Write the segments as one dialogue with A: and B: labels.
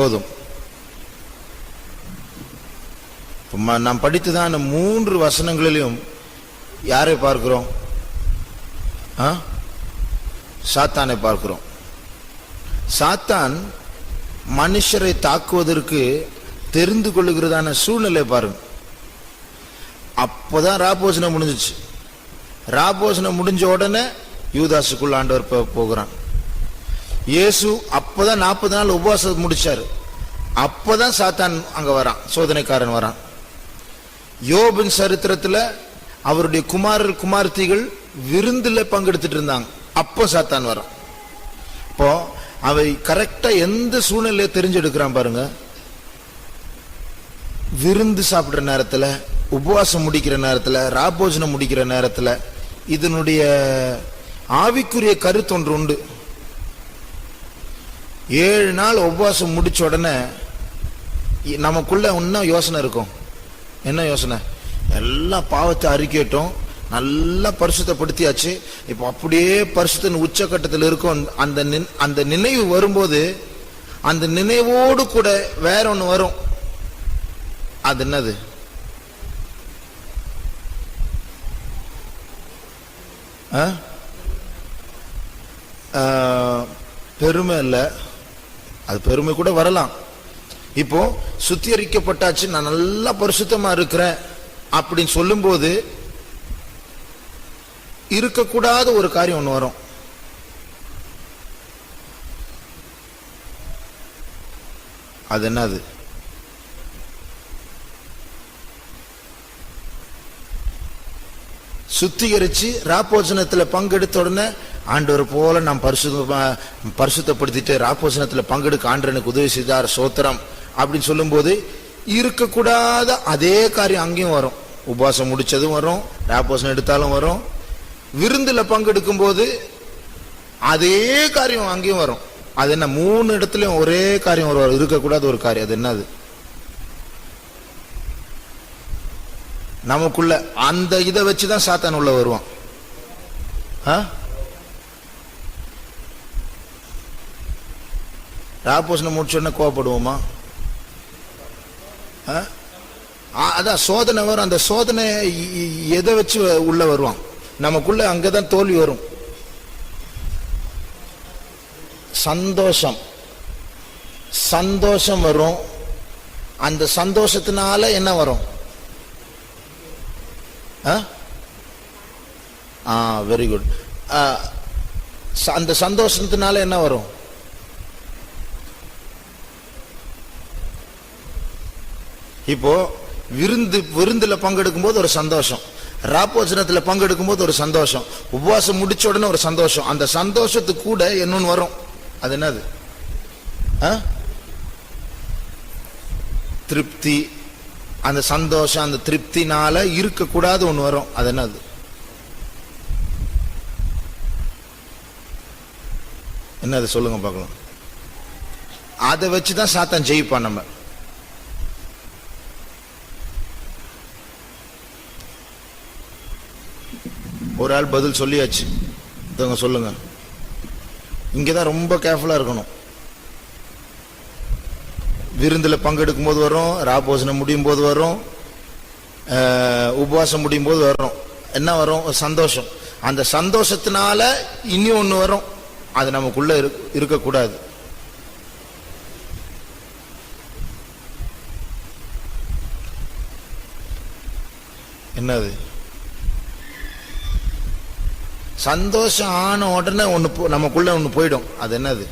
A: போதும். நாம் படித்துதான் 3 வசனங்களிலும் யாரை பார்க்கிறோம்? சாத்தானை பார்க்கிறோம். சாத்தான் மனுஷரை தாக்குவதற்கு தெரிந்து கொள்ளுகிறதான சூழ்நிலை பாருங்க. அப்போதான் ராபோசனை முடிஞ்சிச்சு. ராபோசனை முடிஞ்ச உடனே யூதாசுக்குள்ள ஆண்டவர் போகிறான். இயேசு அப்பதான் 40 நாள் உபவாசம் முடிச்சாரு. அப்பதான் சாத்தான் அங்க வரான், சோதனைக்காரன் வரான். யோபின் சரித்திரத்துல அவருடைய குமார்த்திகள் விருந்துல பங்கெடுத்துட்டு இருந்தாங்க. அப்போ சாத்தான் வரான். இப்போ அவை கரெக்டா எந்த சூழ்நிலையை தெரிஞ்செடுக்கிறான் பாருங்க. விருந்து சாப்பிடுற நேரத்துல, உபவாசம் முடிக்கிற நேரத்துல, ராபோஜனம் முடிக்கிற நேரத்துல. இதனுடைய ஆவிக்குரிய கருத்து ஒன்று உண்டு. 7 நாள் உபவாசம் முடிச்ச உடனே நமக்குள்ள இன்னும் யோசனை இருக்கும். என்ன யோசனை? எல்லாம் பாவத்தை அறிக்கட்டும், நல்லா பரிசுத்தப்படுத்தியாச்சு, இப்போ அப்படியே பரிசுத்தின் உச்சக்கட்டத்தில் இருக்கும். அந்த நினைவு வரும்போது அந்த நினைவோடு கூட வேற ஒன்று வரும். அது என்னது? பெருமை இல்லை. அது பெருமை கூட வரலாம். இப்போ சுத்திகரிக்கப்பட்டாச்சு, நான் நல்லா பரிசுத்தமா இருக்கிறேன் அப்படின்னு சொல்லும் போது இருக்கக்கூடாத ஒரு காரியம் ஒன்று வரும். அது என்னது? சுத்திகரிச்சு ராப்போஜனத்துல பங்கெடுத்த உடனே ஆண்டவர் போல நாம் பரிசுத்தப்படுத்திட்டு ராப்போஜனத்துல பங்கெடுக்க ஆண்டவர் எனக்கு உதவி செய்தார், சோத்திரம் அப்படின்னு சொல்லும் போது இருக்கக்கூடாத அதே காரியம் அங்கேயும் வரும். உபவாசம் முடிச்சதும் வரும், ராப்போஜனம் எடுத்தாலும் வரும். விருந்துல பங்கெடுக்கும் போது அதே காரியம் அங்கேயும் வரும். அது என்ன? 3 இடத்துலயும் ஒரே காரியம் வரும், இருக்கக்கூடாத ஒரு காரியம். அது என்னது? நமக்குள்ள அந்த இதை வச்சுதான் சாத்தான் உள்ள வருவான். ராப்போசனை முடிச்சோடனே கோவப்படுவோமா? அதான் சோதனை வரும். அந்த சோதனை எதை வச்சு உள்ள வருவான்? நமக்குள்ள அங்கதான் தோல்வி வரும். சந்தோஷம் வரும். அந்த சந்தோஷத்தினால என்ன வரும்? Very good. அந்த சந்தோஷத்தினால என்ன வரும்? இப்போ விருந்துல பங்கெடுக்கும் போது ஒரு சந்தோஷம், ராப்போஜனத்துல பங்கெடுக்கும் போது ஒரு சந்தோஷம், உபவாசம் முடிச்ச உடனே ஒரு சந்தோஷம். அந்த சந்தோஷத்துக்கு கூட என்னன்னு வரும். அது என்னது? திருப்தி. அந்த சந்தோஷம், அந்த திருப்தினால இருக்கக்கூடாது ஒண்ணு வரும். அது என்னது? என்னது சொல்லுங்க பார்க்கலாம். அதை வச்சுதான் சாத்தான் ஜெயிப்பான். நம்ம ஒரு ஆள் பதில் சொல்லியாச்சு, சொல்லுங்க. இங்கதான் ரொம்ப கேர்ஃபுல்லா இருக்கணும். விருந்துல பங்கெடுக்கும் போது வரும், ராபோசனம் முடியும் போது வரும், உபவாசம் முடியும் போது வரும். என்ன வரும்? சந்தோஷம். அந்த சந்தோஷத்தினால இனி ஒண்ணு வரும். அது நமக்குள்ள இருக்கக்கூடாது. என்னது? சந்தோஷம் ஆன உடனே ஒண்ணு நமக்குள்ள ஒண்ணு போயிடும். அது என்னது?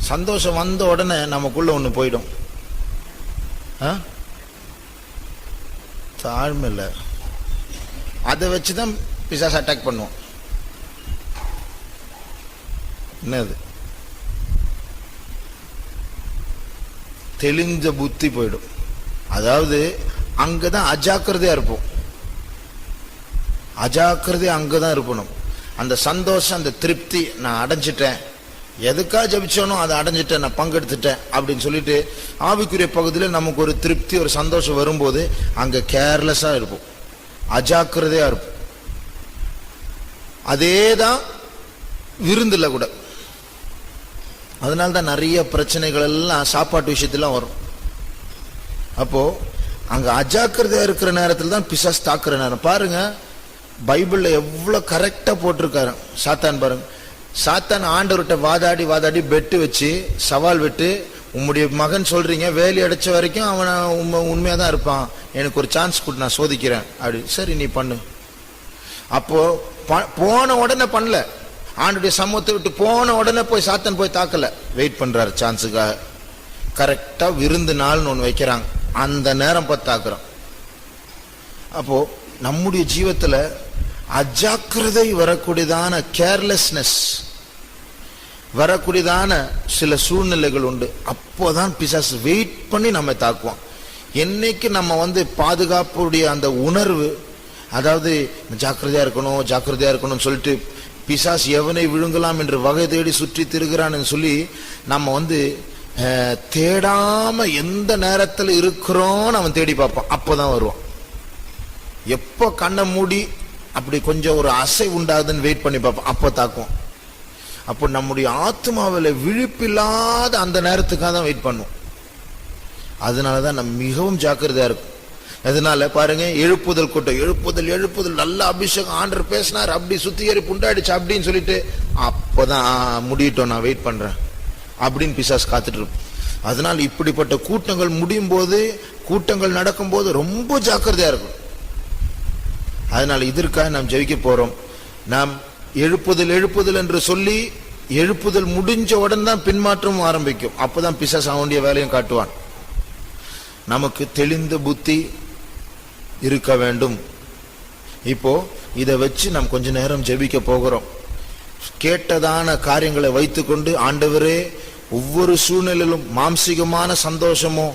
A: சந்தோஷம் வந்த உடனே நமக்குள்ள ஒண்ணு போயிடும். தாழ்மை இல்லை. அதை வச்சுதான் பிசாசு அட்டாக் பண்ணுவோம். என்னது? தெளிஞ்ச புத்தி போயிடும். அதாவது அங்கதான் அஜாக்கிரதையா இருப்போம். அஜாக்கிரதையா அங்கதான் இருப்பணும். அந்த சந்தோஷம், அந்த திருப்தி, நான் அடைஞ்சிட்டேன், எதுக்கா ஜபிச்சோனோ அதை அடைஞ்சிட்டேன், நான் பங்கெடுத்துட்டேன் அப்படின்னு சொல்லிட்டு ஆவிக்குரிய பகுதியில் நமக்கு ஒரு திருப்தி, ஒரு சந்தோஷம் வரும்போது அங்க கேர்லெஸ்ஸா இருப்போம், அஜாக்கிரதையா இருப்போம். அதேதான் விருந்துல கூட. அதனால்தான் நிறைய பிரச்சனைகள் எல்லாம் சாப்பாட்டு விஷயத்துல வரும். அப்போ அங்க அஜாக்கிரதையா இருக்கிற நேரத்தில் தான் பிசாசு தாக்குற நேரம். பாருங்க பைபிள்ல எவ்வளவு கரெக்டா போட்டிருக்காரு சாத்தான். பாருங்க, சாத்தான் ஆண்டவர்கிட்ட வாதாடி பெட்டு வச்சு சவால் விட்டு, உம்முடைய மகன் சொல்றீங்க, வேலி அடைச்ச வரைக்கும் அவன் உண்மையா தான் இருப்பான், எனக்கு ஒரு சான்ஸ் கொடு, நான் சோதிக்கிறேன் அப்படி. சரி நீ பண்ணு. அப்போ போன உடனே பண்ணல, ஆண்டுடைய சமூகத்தை விட்டு போன உடனே போய் சாத்தான் போய் தாக்கல, வெயிட் பண்றாரு சான்ஸுக்காக. கரெக்டா விருந்து நாள்னு ஒன்று வைக்கிறாங்க, அந்த நேரம் பார்த்து தாக்குறோம். அப்போ நம்முடைய ஜீவத்துல அஜாக்கிரதை வரக்கூடியதான, கேர்லெஸ்னஸ் வரக்கூடியதான சில சூழ்நிலைகள் உண்டு. அப்போதான் பிசாசு வெயிட் பண்ணி நம்ம தாக்குவோம். என்னைக்கு நம்ம பாதுகாப்புடைய அந்த உணர்வு, அதாவது ஜாக்கிரதையா இருக்கணும் சொல்லிட்டு பிசாசு எவனை விழுங்கலாம் என்று வகை தேடி சுற்றி திருகிறான்னு சொல்லி நம்ம தேடாம எந்த நேரத்தில் இருக்கிறோன்னு அவன் தேடி பார்ப்பான். அப்போதான் வருவான். எப்போ கண்ணை மூடி அப்படி கொஞ்சம் ஒரு அசை உண்டாகுதுன்னு வெயிட் பண்ணி பார்ப்போம், அப்போ தாக்குவோம். அப்போ நம்முடைய ஆத்மாவில் விழிப்பில்லாத அந்த நேரத்துக்காக தான் வெயிட் பண்ணுவோம். அதனாலதான் நம்ம மிகவும் ஜாக்கிரதையா இருக்கும். அதனால பாருங்க, எழுப்புதல் கூட்டம், எழுப்புதல் நல்ல அபிஷேகம், ஆண்டவர் பேசினார், அப்படி சுத்திகரி புண்டாடிச்சு அப்படின்னு சொல்லிட்டு அப்போதான் முடியட்டும், நான் வெயிட் பண்றேன் அப்படின்னு பிசாசு காத்துட்டு இருப்போம். அதனால இப்படிப்பட்ட கூட்டங்கள் முடியும் போது, கூட்டங்கள் நடக்கும் போது ரொம்ப ஜாக்கிரதையா இருக்கும். அதனால இதற்காக நாம் ஜெபிக்க போறோம். நாம் எழுப்புதல் என்று சொல்லி எழுப்புதல் முடிஞ்ச உடனே தான் பின்மாற்றம் ஆரம்பிக்கும். அப்பதான் பிசாசு அவனுடைய வேலையும் காட்டுவான். நமக்கு தெளிந்த புத்தி இருக்க வேண்டும். இப்போ இதை வச்சு நாம் கொஞ்ச நேரம் ஜெபிக்க போகிறோம். கேட்டதான காரியங்களை வைத்துக்கொண்டு, ஆண்டவரே, ஒவ்வொரு சூழ்நிலையிலும் மாம்சிகமான சந்தோஷமோ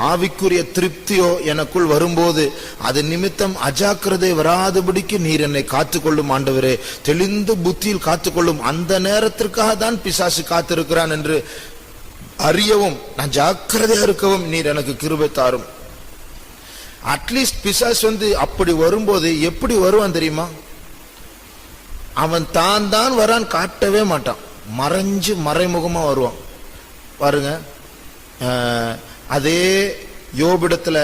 A: ஆவிக்குரிய திருப்தியோ எனக்குள் வரும்போது அது நிமித்தம் அஜாக்கிரதை வராதபடிக்கு நீர் என்னை காத்துக்கொள்ளும் ஆண்டவரே, தெளிந்த புத்தியில் காத்துக்கொள்ளும். அந்த நேரத்திற்காக தான் பிசாசு காத்திருக்கிறான் என்று அறியவும், நான் ஜாக்கிரதையா இருக்கவும் நீர் எனக்கு கிருபை தாரும். அட்லீஸ்ட் பிசாசு அப்படி வரும்போது எப்படி வருவான் தெரியுமா? அவன் தான் வரான் காட்டவே மாட்டான், மறைமுகமா வருவான். பாருங்க, அதே யோபிடத்துல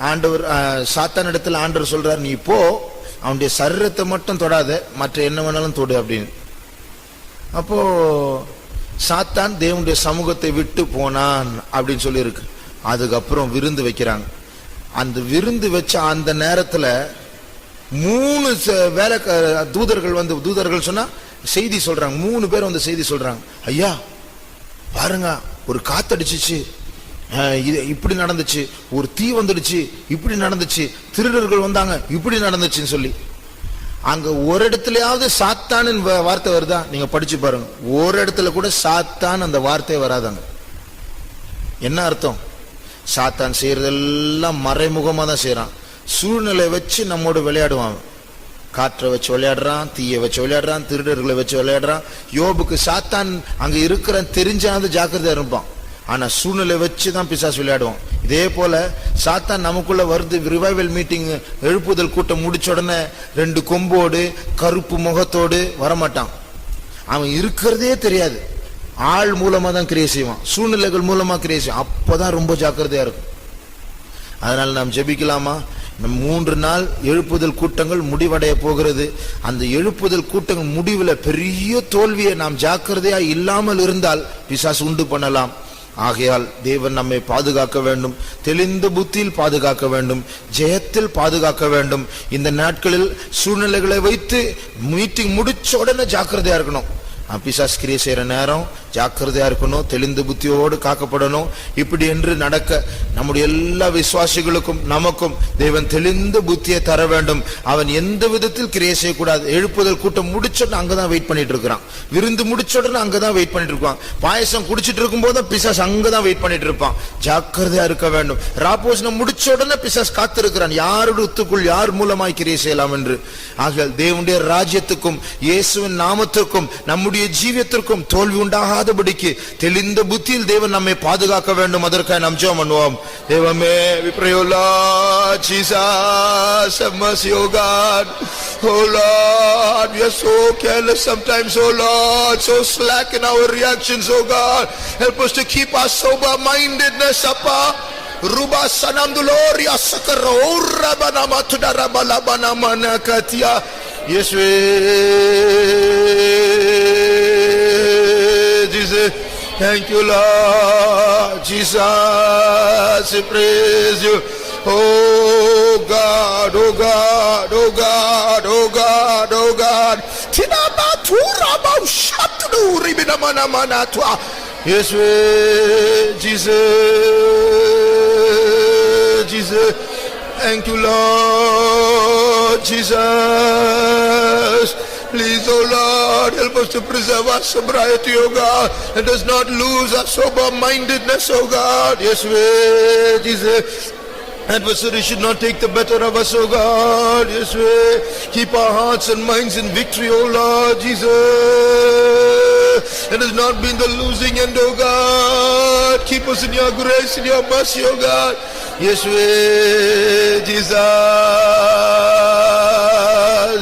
A: ஆண்டவர், சாத்தான் இடத்துல ஆண்டவர் சொல்றார், நீ போ, அவனுடைய சரீரத்தை மட்டும் தொடாத, மற்ற என்ன வேணாலும் தொடு அப்படின்னு. அப்போ சாத்தான் தேவனுடைய சமூகத்தை விட்டு போனான் அப்படின்னு சொல்லி இருக்கு. அதுக்கப்புறம் விருந்து வைக்கிறாங்க. அந்த விருந்து வச்ச அந்த நேரத்துல 3 வேலை தூதர்கள் சொன்னா செய்தி சொல்றாங்க. 3 பேர் செய்தி சொல்றாங்க, ஐயா பாருங்க, ஒரு காத்தடிச்சிச்சு, இப்படி நடந்துச்சு, ஒரு தீ வந்துடுச்சு, இப்படி நடந்துச்சு, திருடர்கள் வந்தாங்க, இப்படி நடந்துச்சுன்னு சொல்லி. அங்க ஒரு இடத்துலயாவது சாத்தான் வார்த்தை வருதா? நீங்க படிச்சு பாருங்க, ஒரு இடத்துல கூட சாத்தான் அந்த வார்த்தை வராதாங்க. என்ன அர்த்தம்? சாத்தான் செய்யறதெல்லாம் மறைமுகமா தான் செய்யறான். சூழ்நிலை வச்சு நம்மோடு விளையாடுவான். காற்றை வச்சு விளையாடுறான், தீயை வச்சு விளையாடுறான், திருடர்களை வச்சு விளையாடுறான். யோபுக்கு சாத்தான் அங்க இருக்கிற தெரிஞ்சாவது ஜாக்கிரதையா இருப்பான். ஆனா சூழ்நிலை வச்சுதான் பிசாசு விளையாடுவான். இதே போல சாத்தான் நமக்குள்ள வருது. ரிவைவல் மீட்டிங், எழுப்புதல் கூட்டம் முடிச்ச உடனே 2 கொம்போடு கருப்பு முகத்தோடு வரமாட்டான். அவன் இருக்கிறதே தெரியாது. ஆள் மூலமா தான் கிரியை செய்வான், சூழ்நிலைகள் மூலமா கிரியை செய்வான். அப்பதான் ரொம்ப ஜாக்கிரதையா இருக்கும். அதனால நாம் ஜெபிக்கலாமா? 3 நாள் எழுப்புதல் கூட்டங்கள் முடிவடைய போகிறது. அந்த எழுப்புதல் கூட்டங்கள் முடிவுல பெரிய தோல்வியை நாம் ஜாக்கிரதையா இல்லாமல் இருந்தால் பிசாசு உண்டு பண்ணலாம். ஆகையால் தேவன் நம்மை பாதுகாக்க வேண்டும், தெளிந்த புத்தியில் பாதுகாக்க வேண்டும், ஜெயத்தில் பாதுகாக்க வேண்டும். இந்த நாட்களில் சூழ்நிலைகளை வைத்து மீட்டிங் முடிச்ச உடனே ஜாக்கிரதையா இருக்கணும். பிசாசு கிரியை செய்யற நேரம் ஜாக்கிரதையா இருக்கணும், தெளிந்த புத்தியோடு காக்கப்படணும். இப்படி என்று நடக்க நம்முடைய எல்லா விசுவாசிகளுக்கும் நமக்கும் தேவன் தெளிந்த புத்தியை தர வேண்டும். அவன் எந்த விதத்தில் கிரியை செய்யக்கூடாது. எழுப்புதல் கூட்டம் முடிச்சோன்னு அங்கதான் வெயிட் பண்ணிட்டு இருக்கிறான். விருந்து முடிச்ச உடனே அங்கதான் வெயிட் பண்ணிட்டு இருப்பான். பாயசம் குடிச்சிட்டு இருக்கும் போது பிசாசு அங்கதான் வெயிட் பண்ணிட்டு இருப்பான். ஜாக்கிரதையா இருக்க வேண்டும். ராப்போசனம் முடிச்ச உடனே பிசாசு காத்திருக்கிறான், யாருடைய யார் மூலமாய் கிரியை செய்யலாம் என்று. ஆக தேவனுடைய ராஜ்யத்துக்கும் இயேசுவின் நாமத்துக்கும் நம்முடைய நம்முடைய ஜீவியத்திற்கும் தோல்வி உண்டாகாதபடிக்கு தெளிந்த புத்தியில் தேவன் நம்மை பாதுகாக்க வேண்டும். அதற்காக நாம் ஜெபம் பண்ணுவோம். தேவமே, we pray, oh Lord Jesus, have mercy, oh God. Oh Lord, we are so careless sometimes, oh Lord, so slack in our reactions, oh God. Help us to keep our sober mindedness, Appa. Ruba sanamduloria sakara urabana matudara balabana manakatia. Yes, we Jesus, thank you Lord Jesus, we praise you. Oh God, oh God, oh God, oh God, oh God. Tinaba turaba shatdu ribina mana manatwa. Yes, we Jesus, Jesus. Thank you Lord Jesus. Please, oh Lord, help us to preserve our sobriety, oh God. Let us not lose our sober-mindedness, oh God. Yes, we Jesus. Adversary should not take the better of us, oh God. Yes, we keep our hearts and minds in victory, oh Lord Jesus. Let us not be in the losing end, oh God. Keep us in your grace, in your mercy, oh God. Yes, we Jesus,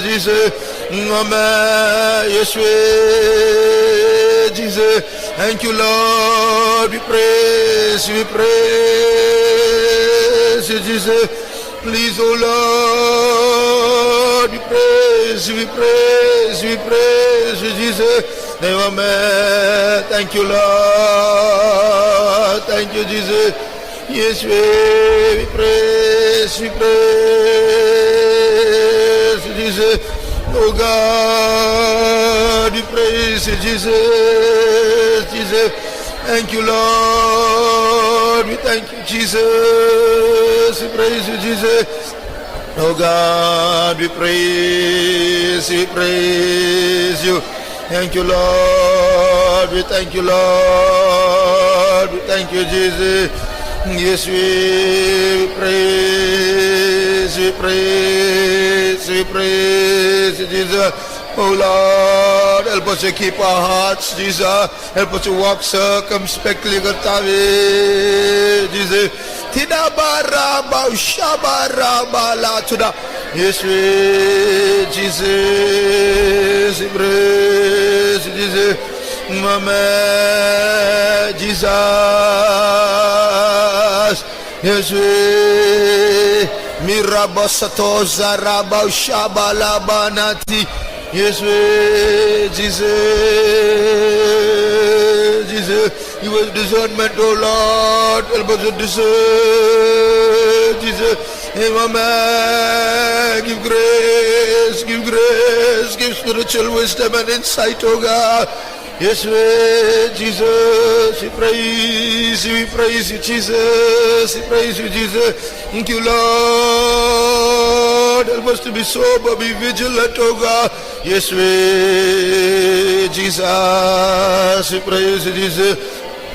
A: Jesus. Amen. Yes, we Jesus. Thank you, Lord. We praise you, we praise you, Jesus. Please, oh Lord, we praise you, we praise you, we praise you, Jesus. Amen. Thank you, Lord. Thank you, Jesus. Yes, we praise you, Jesus. Oh God, we praise you, Jesus, Jesus. Thank you, Lord. We thank you, Jesus. We praise you, Jesus. Oh God, we praise you, praise you. Thank you, Lord. We thank you, Lord. We thank you, Jesus. Yes, we praise, we praise, we praise, Jesus. Oh Lord, help us to keep our hearts, Jesus. Help us to walk circumspectly, Jesus. Tidabaraba shabarabala tuda. Yes, we Jesus, we praise, Jesus. Mama, Jesus. Yes, we mirabasato zaraba shabalabanati. Yes, we Jesus, Jesus. Give us discernment, oh Lord. Help us to discern, Jesus. Amen. Give grace, give spiritual wisdom and insight, oh God. Yes, we Jesus, we praise you, Jesus, we praise you, Jesus. Thank you, Lord. Help us to be sober, be vigilant, oh God. Yes, we Jesus, we praise you, Jesus.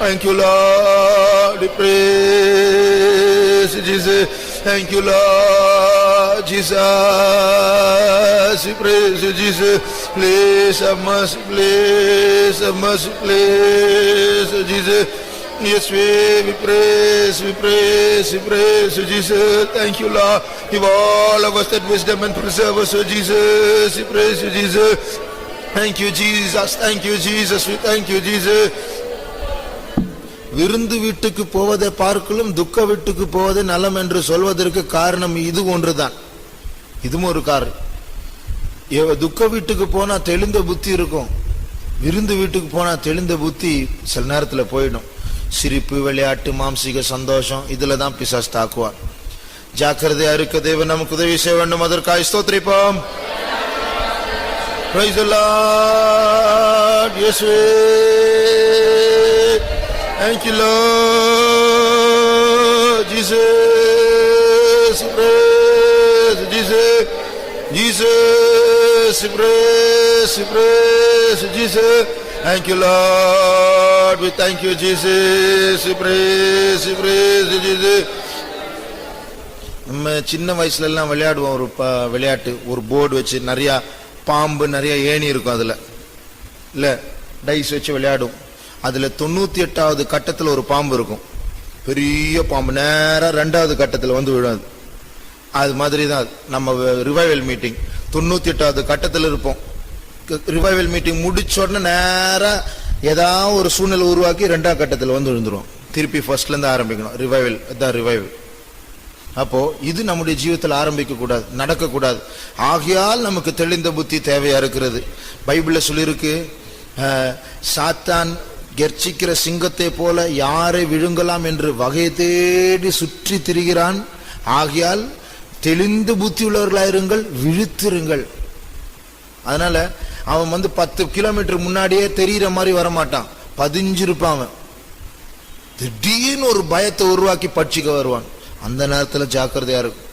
A: Thank you, Lord. We praise you, Jesus. Thank you, Lord Jesus. We praise you, Jesus. Please have mercy, please have mercy, please, Jesus. Yes, we praise, we praise, we praise you, Jesus. Thank you, Lord. Give all of us that wisdom and preserve us, oh Jesus. We praise you, Jesus. Thank you, Jesus. Thank you, Jesus. We thank you, Jesus. விருந்து வீட்டுக்கு போவதை பார்க்கலும் துக்க வீட்டுக்கு போவதே நலம் என்று சொல்வதற்கு காரணம் இது ஒன்றுதான். இதுவும் ஒரு காரணம். துக்க வீட்டுக்கு போனா தெளிந்த புத்தி இருக்கும், விருந்து வீட்டுக்கு போனா தெளிந்த புத்தி சில நேரத்தில் போயிடும். சிரிப்பு, விளையாட்டு, மாம்சீக சந்தோஷம், இதுல தான் பிசாசு தாக்குவார். ஜாக்கிரதையா இருக்க தேவன் நமக்கு உதவி செய்ய வேண்டும். அதற்காக ஸ்தோத்திரிப்போம். Praise the Lord. Yes, thank you, Lord Jesus. Praise Jesus, Jesus. Praise, praise Jesus. Thank you, Lord. We thank you, Jesus. Praise, praise Jesus. நம்ம சின்ன வயசுல எல்லாம் விளையாடுவோம். ஒரு விளையாட்டு, ஒரு போர்டு வச்சு நிறைய பாம்பு, நிறைய ஏணி இருக்கும். அதுல இல்லை டைஸ் வச்சு விளையாடும். அதில் 98வது கட்டத்தில் ஒரு பாம்பு இருக்கும், பெரிய பாம்பு, நேராக 2வது கட்டத்தில் வந்து விடாது. அது மாதிரி தான் நம்ம ரிவைவல் மீட்டிங் 98வது கட்டத்தில் இருப்போம். ரிவைவல் மீட்டிங் முடிச்ச உடனே நேராக ஏதாவது ஒரு சூழ்நிலை உருவாக்கி 2வது கட்டத்தில் வந்து விழுந்துரும். திருப்பி ஃபர்ஸ்ட்லேருந்து ஆரம்பிக்கணும். ரிவைவல் தான் ரிவைவல். அப்போ இது நம்முடைய ஜீவிதத்தில் ஆரம்பிக்க கூடாது, நடக்கக்கூடாது. ஆகையால் நமக்கு தெளிந்த புத்தி தேவையா இருக்கிறது. பைபிள்ல சொல்லியிருக்கு, சாத்தான் கெர்ச்சிக்கிற சிங்கத்தை போல யாரை விழுங்கலாம் என்று வகை தேடி சுற்றி திரிகிறான். ஆகையால் தெளிந்த புத்தி உள்ளவர்களாயிருங்கள், விழித்திருங்கள். அதனால அவன் வந்து 10 கிலோமீட்டர் முன்னாடியே தெரிகிற மாதிரி வரமாட்டான், பதிஞ்சிருப்பான். திடீர்னு ஒரு பயத்தை உருவாக்கி பட்சிக்க வருவான். அந்த நேரத்தில் ஜாக்கிரதையா இருக்கும்.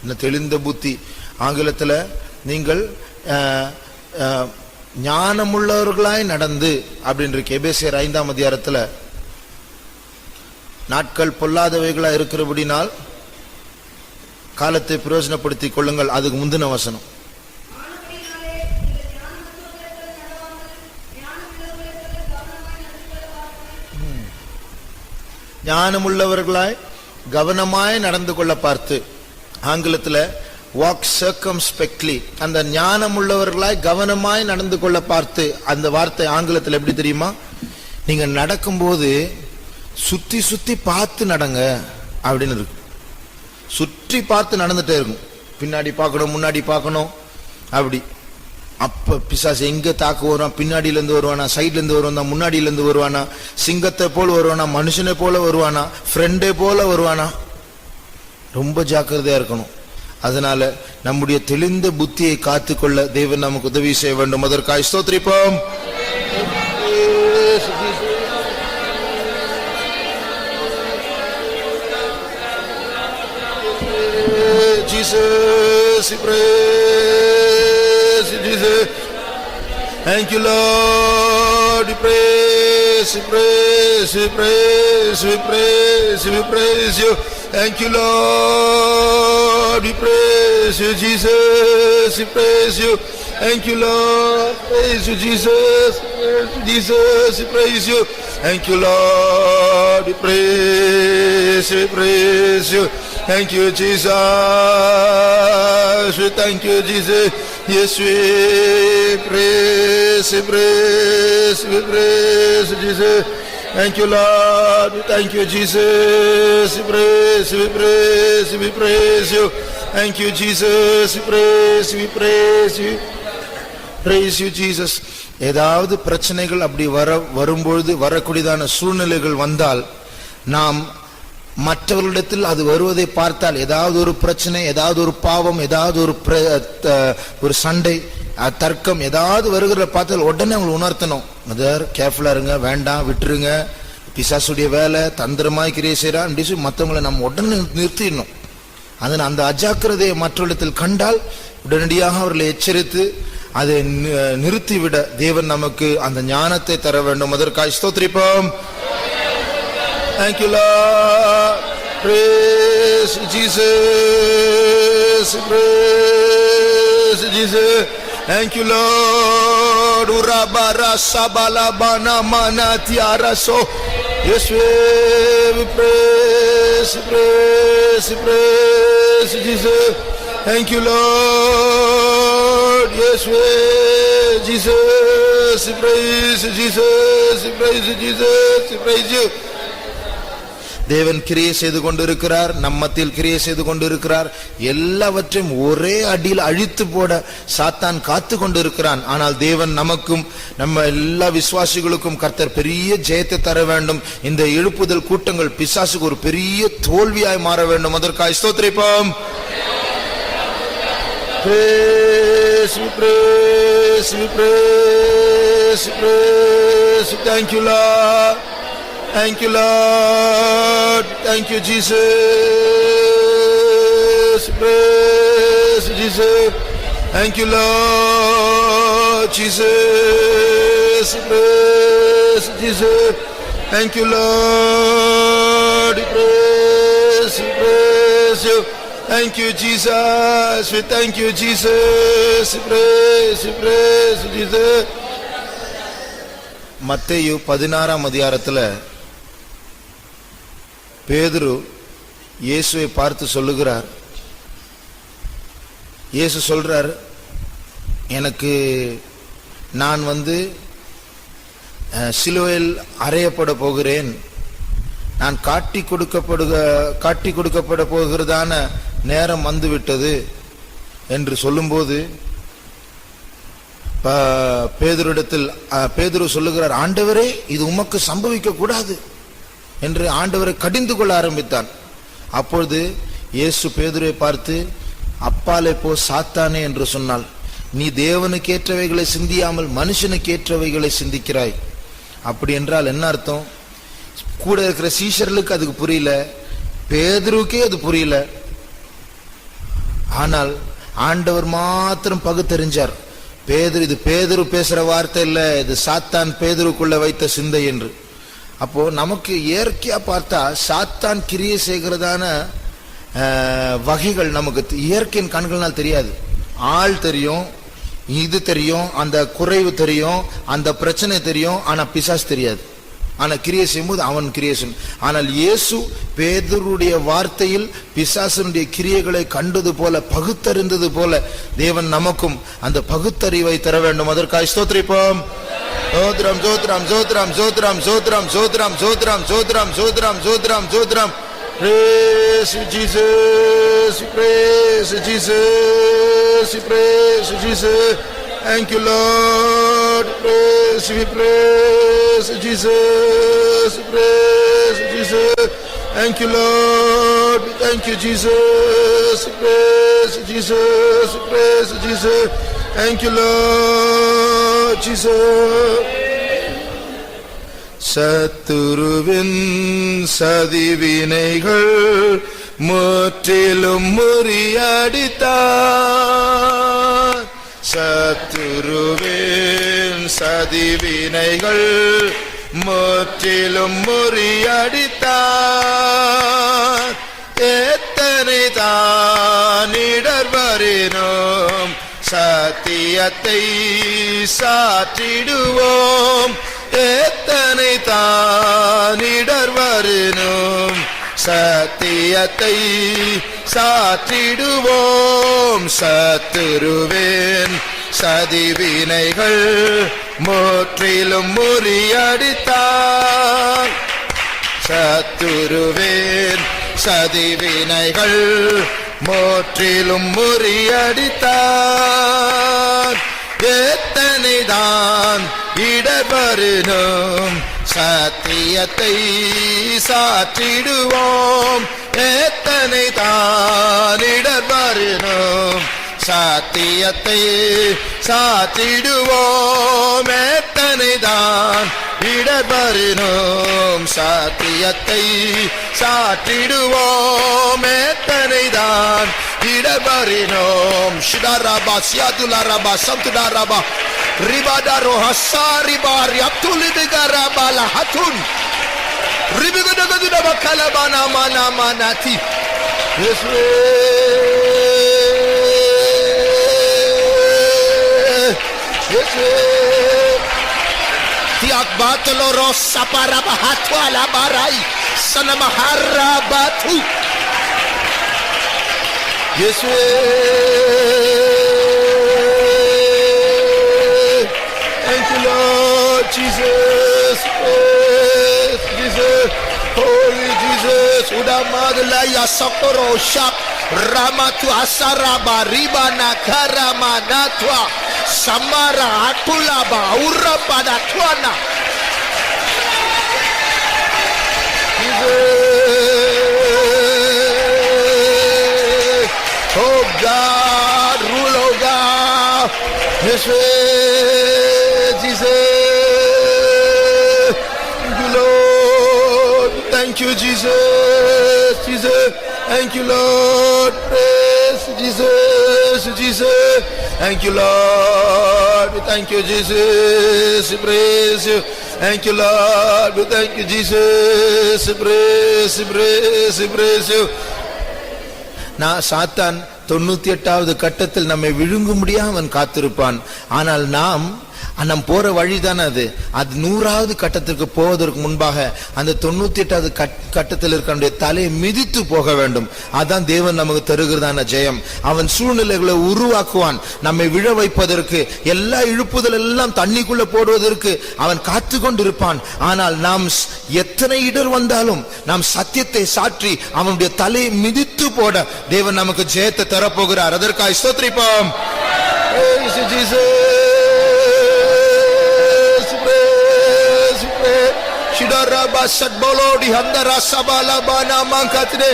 A: இந்த தெளிந்த புத்தி, ஆங்கிலத்தில் நீங்கள் ஞானமுள்ளவர்களாய் நடந்து அப்படின்னு இருக்கு. எபேசியர் 5ஆம் அதிகாரத்தில் நாட்கள் பொல்லாதவைகளா இருக்கிறபடினால் காலத்தை பிரயோஜனப்படுத்திக் கொள்ளுங்கள். அதுக்கு முந்தின வசனம், ஞானமுள்ளவர்களாய் கவனமாய் நடந்து கொள்ள பார்த்து. ஆங்கிலத்தில் வாக் சர்க்கம்ஸ்பெக்ட்லி. அந்த ஞானம் உள்ளவர்களாய் கவனமாய் நடந்து கொள்ள பார்த்து, அந்த வார்த்தை ஆங்கிலத்தில் எப்படி தெரியுமா? நீங்க நடக்கும்போது சுத்தி சுத்தி பார்த்து நடங்க அப்படின்னு இருக்கு. சுற்றி பார்த்து நடந்துட்டே இருக்கும். பின்னாடி பார்க்கணும், முன்னாடி பார்க்கணும். அப்படி அப்ப பிசாசு எங்க தாக்கு வருவான்? பின்னாடியில இருந்து வருவானா, சைட்ல இருந்து வருவானா, முன்னாடியில இருந்து வருவானா, சிங்கத்தை போல வருவானா, மனுஷனை போல வருவானா, ஃப்ரெண்டே போல வருவானா? ரொம்ப ஜாக்கிரதையா இருக்கணும். அதனால நம்முடைய தெளிந்த புத்தியை காத்துக்கொள்ள தேவன் நமக்கு உதவி செய்ய வேண்டும். அதற்காக ஸ்தோத்திரிப்போம். Jesus, we praise you, Jesus. Thank you, Lord. We praise, we praise, we praise, we praise, we praise you. Thank you, Lord. We praise you, Jesus. We praise you. Thank you, Lord. Praise you, Jesus. Jesus, we praise you. Thank you, Lord. We praise, we praise you. Thank you, Jesus. We thank you, Jesus. Yes, we praise, we praise, we praise Jesus. Thank you, Lord. We thank you, Jesus. We praise, we praise, we praise you. Thank you, Jesus. We praise, we praise you. Praise you, Jesus. ஏதாவது பிரச்சனைகள் அப்படி வரும்பொழுது, வரக்கூடியதான சூழ்நிலைகள் வந்தால், நாம் மற்றவர்களிடத்தில் அது வருவதை பார்த்தால், ஏதாவது ஒரு பிரச்சனை, ஏதாவது ஒரு பாவம், ஏதாவது ஒரு சண்டை, தர்க்கம் ஏதாவது வருகிற பார்த்தால் உடனே அவங்களை உணர்த்தணும். மதர் கேர்ஃபுல்லா இருங்க, வேண்டாம், விட்டுருங்க, பிசாசுடைய வேலை, தந்திரமாய் கிரியை செய்யறான் அப்படி சொல்லி மற்றவங்களை நம்ம உடனே நிறுத்திடணும். அதனால் அந்த அஜாக்கிரதையை மற்றவர்களிடத்தில் கண்டால் உடனடியாக அவர்களை எச்சரித்து அதை நிறுத்திவிட தேவன் நமக்கு அந்த ஞானத்தை தர வேண்டும். அதற்காக ஸ்தோத்திரிப்போம். Thank you, Lord. Praise Jesus. Praise Jesus. Thank you, Lord. Urabara sabalabana manatiaraso. Yes, we praise, praise, praise Jesus. Thank you, Lord. Yes, Jesus. Praise Jesus. Praise Jesus. Praise you. தேவன் கிரியை செய்து கொண்டிருக்கிறார், நம்மத்தில் கிரியை செய்து கொண்டிருக்கிறார். எல்லாவற்றையும் ஒரே அடியில் அழித்து போட சாத்தான் காத்து கொண்டிருக்கிறான். ஆனால் தேவன் நமக்கும் நம்ம எல்லா விசுவாசிகளுக்கும் கர்த்தர் பெரிய ஜெயத்தை தர வேண்டும். இந்த எழுப்புதல் கூட்டங்கள் பிசாசுக்கு ஒரு பெரிய தோல்வியாய் மாற வேண்டும். அதற்காக ஸ்தோத்திரிப்போம். Praise, we praise, we praise, praise. Thank you, Lord. Thank you, Lord. Thank you, Jesus. Praise Jesus. Thank you, Lord. Jesus. Praise Jesus. Thank you, Lord. Praise, praise you. Thank you, Jesus. We thank you, Jesus. Praise, praise Jesus. மத்தேயு 16ஆம் அதிகாரத்துல பேதுரு இயேசுவை பார்த்து சொல்லுகிறார். இயேசு சொல்றார், எனக்கு நான் சிலுவையில் அறையப்பட போகிறேன், நான் காட்டி கொடுக்கப்பட போகிறதான நேரம் வந்துவிட்டது என்று சொல்லும்போது பேதுரு சொல்லுகிறார், ஆண்டவரே இது உமக்கு சம்பவிக்க கூடாது என்று ஆண்டவரை கடிந்து கொள்ள ஆரம்பித்தான். அப்பொழுது இயேசு பேதுருவை பார்த்து, அப்பாலே போ சாத்தானே என்று சொன்னால், நீ தேவனுக்கு ஏற்றவைகளை சிந்தியாமல் மனுஷனுக்கு ஏற்றவைகளை சிந்திக்கிறாய். அப்படி என்றால் என்ன அர்த்தம்? கூட இருக்கிற சீஷர்களுக்கு அதுக்கு புரியல, பேதுருக்கே அது புரியல. ஆனால் ஆண்டவர் மாத்திரம் பகுத்தறிஞ்சார். இது பேதுரு பேசுற வார்த்தை இல்ல, இது சாத்தான் பேதுருக்குள்ள வைத்த சிந்தை என்று. அப்போ நமக்கு இயற்கையா பார்த்தா சாத்தான் கிரியை செய்கிறதான வகைகள் நமக்கு இயற்கையின் கண்களால் தெரியாது. ஆள் தெரியும், இது தெரியும், அந்த குறைவு தெரியும், அந்த பிரச்சனை தெரியும், ஆனா பிசாசு தெரியாது. ஆனா கிரியை செய்யும்போது அவன் கிரியை செய்யும். ஆனால் இயேசு பேதுருடைய வார்த்தையில் பிசாசனுடைய கிரியைகளை கண்டது போல, பகுத்தறிந்தது போல தேவன் நமக்கும் அந்த பகுத்தறிவை தர வேண்டும். அதற்காக ஸ்தோத்திரிப்போம். சோத்ரம் சோத்ரம் சோத்ரம் சோத்ரம் சோத்ரம் சோத்ரம் சோத்ரம் சோத்ரம் சோத்ரம் சோத்ரம் சோத்ரம். Praise you, Jesus. Praise you, Jesus. Praise you, Jesus. Thank you, Lord. Praise you, praise you, Jesus. Praise you, Jesus. Thank you, Lord. Thank you, Jesus. Praise you, Jesus. Praise you, Jesus. Thank you, Lord. Jesus. சத்துருவின் சதிவினைகள் முற்றிலும் முறியடித்தார். சத்துருவின் சதிவினைகள் முற்றிலும் முறியடித்தார். எத்தனை தான் இடர்வரினும் சத்தியத்தை சாற்றிடுவோம். எத்தனை தான் இடர்வரினும் சத்தியத்தை சாற்றிடுவோம். சத்துருவின் சதிவினைகள் முற்றிலும் முறியடித்தார். சத்துருவின் சதிவினைகள் முற்றிலும் முறியடித்தார். எத்தனை தான் இடர்வரினும் சத்தியத்தை சாற்றிடுவோம். எத்தனை தான் இடர்வரினும் சத்தியத்தை சாற்றிடுவோம். எத்தனை தான் இடர்வரினும் சத்தியத்தை சாற்றிடுவோம். எத்தனை தான் இடர்வரினும் ஷிடாரபா சியாதுலாரபா சம்துடாரபா ரிபாடாரோ ஹசாரிபா ரியாப்துலிபிகாரபா லஹத்துன் ரிபிகடகதுடபா கலபானா மானா மானாதி. இயேசுவே இயேசுவே tiak batlo sapara bahatwa la barai sanamahara batu. Yeswe thank you Lord Jesus. Praise Jesus, holy Jesus. Udamadla ya sakoro shap ramatu asaraba ribana karamanatwa samara atulaba urrapada tuana. Oh God, rule, oh God. Yes, Jesus. Thank you, Lord. Thank you, Jesus. Jesus. Thank you, Lord. Praise Jesus. Jesus. Thank you, Lord. We thank you, Jesus. We praise you. Thank you, Lord. We thank you, Jesus. We praise, we praise, we praise you. நான் சாத்தான் 98வது கட்டத்தில் நம்மை விழுங்கும்படியாக அவன் காத்திருப்பான். ஆனால் நாம் நம் போற வழிதானே அது. அது 100வது கட்டத்திற்கு போவதற்கு முன்பாக அந்த 98வது கட்டத்தில் இருக்க தலையை மிதித்து போக வேண்டும். அதான் தேவன் நமக்கு தருகிறதான ஜெயம். அவன் சூழ்நிலைகளை உருவாக்குவான் நம்மை விழ வைப்பதற்கு. எல்லா இழுப்புதல் எல்லாம் தண்ணிக்குள்ள போடுவதற்கு அவன் காத்து கொண்டிருப்பான். ஆனால் நாம் எத்தனை இடர் வந்தாலும் நாம் சத்தியத்தை சாற்றி அவனுடைய தலையை மிதித்து போட தேவன் நமக்கு ஜெயத்தை தரப்போகிறார். அதற்காக ஸ்தோத்திரிப்போம். Shidaraba Sadbolodi Handara Sabala Bana Mankatne.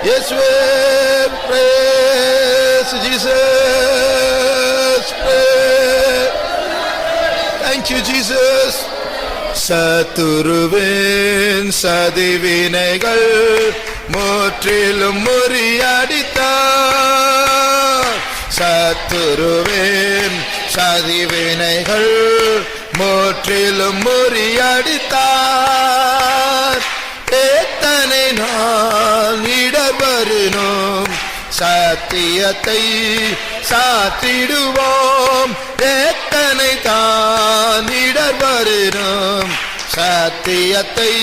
A: Yes, we praise Jesus. Thank you, Jesus. சத்துருவின் சதிவினைகள் முற்றிலும் முறியடித்தார். சத்துருவின் சதிவினைகள் முற்றிலும் முறியடித்தார். எத்தனை நான் இடர்வரினோம் சத்தியத்தை சாத்திடுவோம். எத்தனை தான் இடர்வரினோம் சத்தியத்தை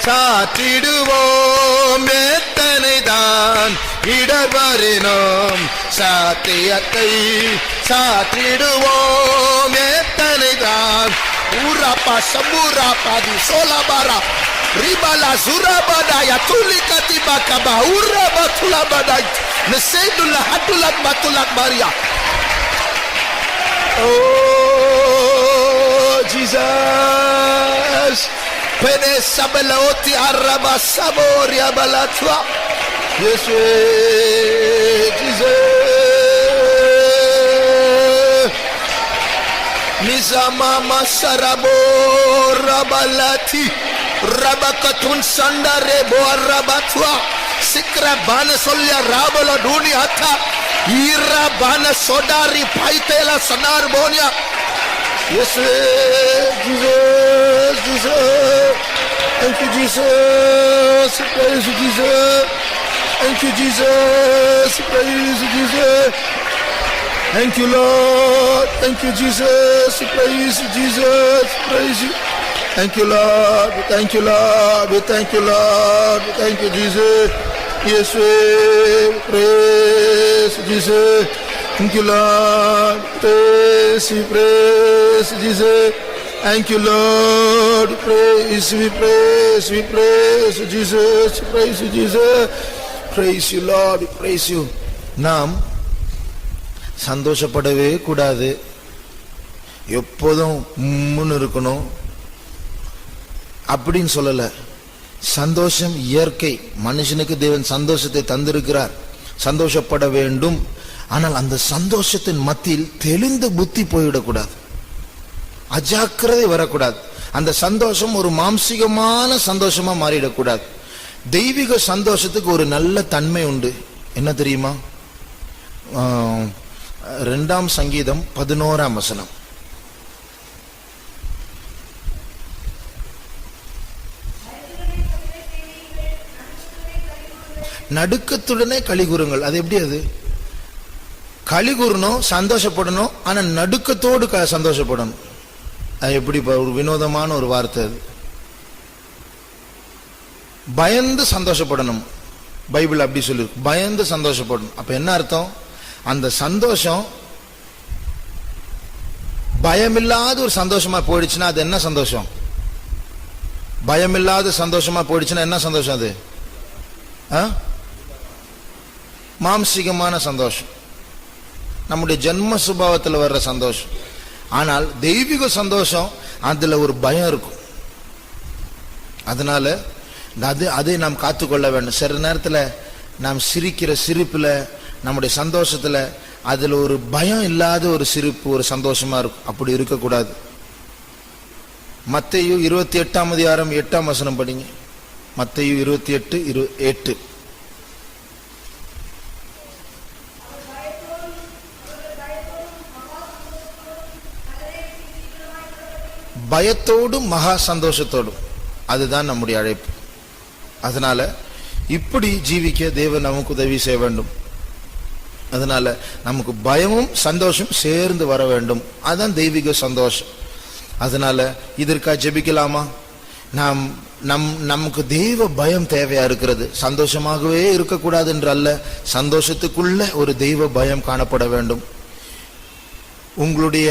A: சாத்திடுவோம். எத்தனை தான் இடர்வரினோம் சத்தியத்தை சாத்திடுவோம். எத்தனை தான் ஊராப்பா சம்பூராப்பா தி சோலாபாரா ரிபாலா சுராபாடாயா துலிகதி பாகபா ஊராபா துலாபாடாய் நசைதுல்லா ஹதுலக் பத்துலக் மாரியா. Oh Jesus, pene sabelaoti araba saboria balatwa. Yes, Jesus. Nizama masarabo rabalati rabakatun sandare bo rabatwa sikra bana solya rabala duni hatta ira bana sodari paitela sanar bonia. Yes, Jesus, Jesus. Thank you, Jesus. Praise you, Jesus. Thank you, Jesus. Praise you, Jesus. Thank you, Lord. Thank you, Jesus. Praise you, Jesus. Praise you. Thank you, Lord. Thank you, Lord. Thank you, Lord. Thank you, Jesus. Yes, we praise Jesus. Thank you, Lord. Praise you, praise Jesus. Thank you, Lord. Praise, we praise, we praise Jesus. Praise you, Jesus. Praise you, Lord. Praise you. நாம் சந்தோஷப்படவே கூடாது. எப்போதும் முன்னு இருக்கணும் அப்படின்னு சொல்லல. சந்தோஷம் இயற்கை. மனுஷனுக்கு தேவன் சந்தோஷத்தை தந்திருக்கிறார். சந்தோஷப்பட வேண்டும். ஆனால் அந்த சந்தோஷத்தின் மத்தியில் தெளிந்த புத்தி போய்விடக்கூடாது. அஜாக்கிரதை வரக்கூடாது. அந்த சந்தோஷம் ஒரு மாம்சிகமான சந்தோஷமா மாறிடக்கூடாது. தெய்வீக சந்தோஷத்துக்கு ஒரு நல்ல தன்மை உண்டு. என்ன தெரியுமா? 2 சங்கீதம் 11 வசனம். நடுக்கத்துடனே களிகூறுங்கள். அது எப்படி? அது களிகூறணும், சந்தோஷப்படணும், ஆனா நடுக்கத்தோடு சந்தோஷப்படணும். அது எப்படி? ஒரு வினோதமான ஒரு வார்த்தை அது. பயந்து சந்தோஷப்படணும். பைபிள் அப்படி சொல்லிருக்கு, பயந்து சந்தோஷப்படணும். அப்ப என்ன அர்த்தம்? அந்த சந்தோஷம் பயமில்லாத ஒரு சந்தோஷமா போயிடுச்சுன்னா அது என்ன சந்தோஷம்? பயமில்லாத சந்தோஷமா போயிடுச்சுன்னா என்ன சந்தோஷம் அது? மாம்சிகமான சந்தோஷம், நம்முடைய ஜென்ம சுபாவத்தில் வர்ற சந்தோஷம். ஆனால் தெய்வீக சந்தோஷம் அதுல ஒரு பயம் இருக்கும். அதனால அதை நாம் காத்துக்கொள்ள வேண்டும். சில நேரத்தில் நாம் சிரிக்கிற சிரிப்புல, நம்முடைய சந்தோஷத்துல அதுல ஒரு பயம் இல்லாத ஒரு சிரிப்பு, ஒரு சந்தோஷமா இருக்கும். அப்படி இருக்கக்கூடாது. மத்தேயு 28 8 வசனம் படிங்க. மத்தேயு 28:8. பயத்தோடும் மகா சந்தோஷத்தோடும், அதுதான் நம்முடைய அழைப்பு. அதனால இப்படி ஜீவிக்க தேவன் நமக்கு உதவி செய்ய வேண்டும். அதனால நமக்கு பயமும் சந்தோஷம் சேர்ந்து வர வேண்டும். அதுதான் தெய்வீக சந்தோஷம். அதனால இதற்காக ஜெபிக்கலாமா? நமக்கு தெய்வ பயம் தேவையா இருக்கிறது. சந்தோஷமாகவே இருக்கக்கூடாது என்று அல்ல, சந்தோஷத்துக்குள்ள ஒரு தெய்வ பயம் காணப்பட வேண்டும். உங்களுடைய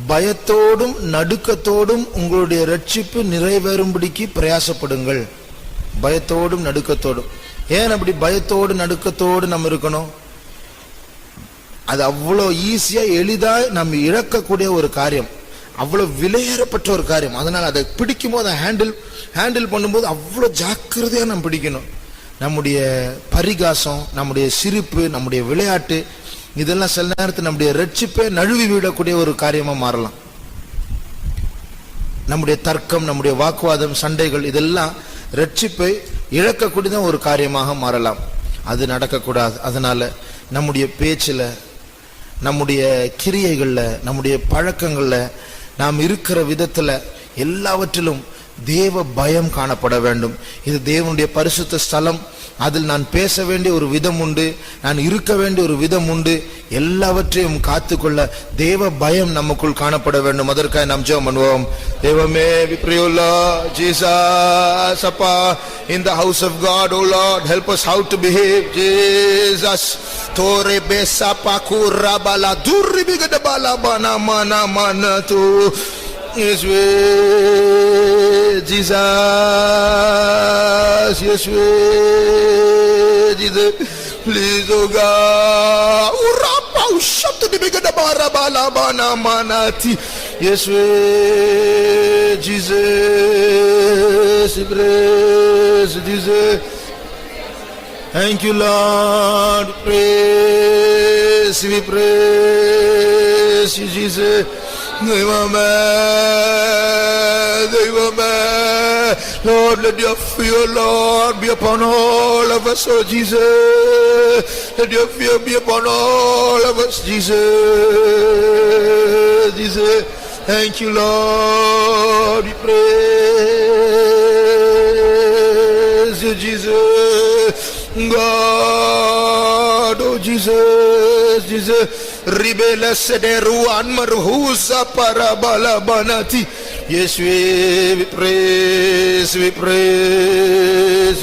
A: பயத்தோடும் நடுக்கத்தோடும் உங்களுடைய ரட்சிப்பு நிறைவேறும்படிக்கு பிரயாசப்படுங்கள். பயத்தோடும் நடுக்கத்தோடும். ஏன் அப்படி பயத்தோடு நடுக்கத்தோடு நம்ம இருக்கணும்? அது அவ்வளோ ஈஸியா எளிதா நம்ம இழக்கக்கூடிய ஒரு காரியம், அவ்வளவு விலையேறப்பட்ட ஒரு காரியம். அதனால அதை பிடிக்கும் போது, ஹேண்டில் பண்ணும்போது அவ்வளோ ஜாக்கிரதையா நம்ம பிடிக்கணும். நம்முடைய பரிகாசம், நம்முடைய சிரிப்பு, நம்முடைய விளையாட்டு, இதெல்லாம் சில நேரத்தில் நம்முடைய ரட்சிப்பை நழுவி விடக்கூடிய ஒரு காரியமா மாறலாம். நம்முடைய தர்க்கம், நம்முடைய வாக்குவாதம், சண்டைகள், இதெல்லாம் ரட்சிப்பை இழக்கக்கூடிய ஒரு காரியமாக மாறலாம். அது நடக்கக்கூடாது. அதனால நம்முடைய பேச்சில், நம்முடைய கிரியைகள்ல, நம்முடைய பழக்கங்கள்ல, நாம் இருக்கிற விதத்துல எல்லாவற்றிலும் தேவ பயம் காணப்பட வேண்டும். இது தேவனுடைய பரிசுத்த ஸ்தலம். அதில் நான் பேச வேண்டிய ஒரு விதம் உண்டு, நான் இருக்க வேண்டிய ஒரு விதம் உண்டு. எல்லாவற்றையும் காத்துக்கொள்ள தேவ பயம் நமக்குள் காணப்பட வேண்டும். அதற்காக நாம் ஜெபம் பண்ணுவோம். தேவமே, we pray, O Lord Jesus, Appa, in the house of God, O Lord, help us how to behave. Jesus, tore besapa kurabala durri bigadabala bana mana mana tu. Yes, Jesus, yes, Jesus, please, oh God, urapa ushatu di begada bara bala bana manati. Yes, Jesus, praise Jesus. Thank you, Lord. Praise, we praise you, Jesus. Devame, Lord, let your fear, Lord, be upon all of us, oh Jesus. Let your fear be upon all of us, Jesus. Jesus, thank you, Lord. We praise you, Jesus. God, oh Jesus, Jesus. Ribela sederu anmarhusa parabala banati. Yes, we praise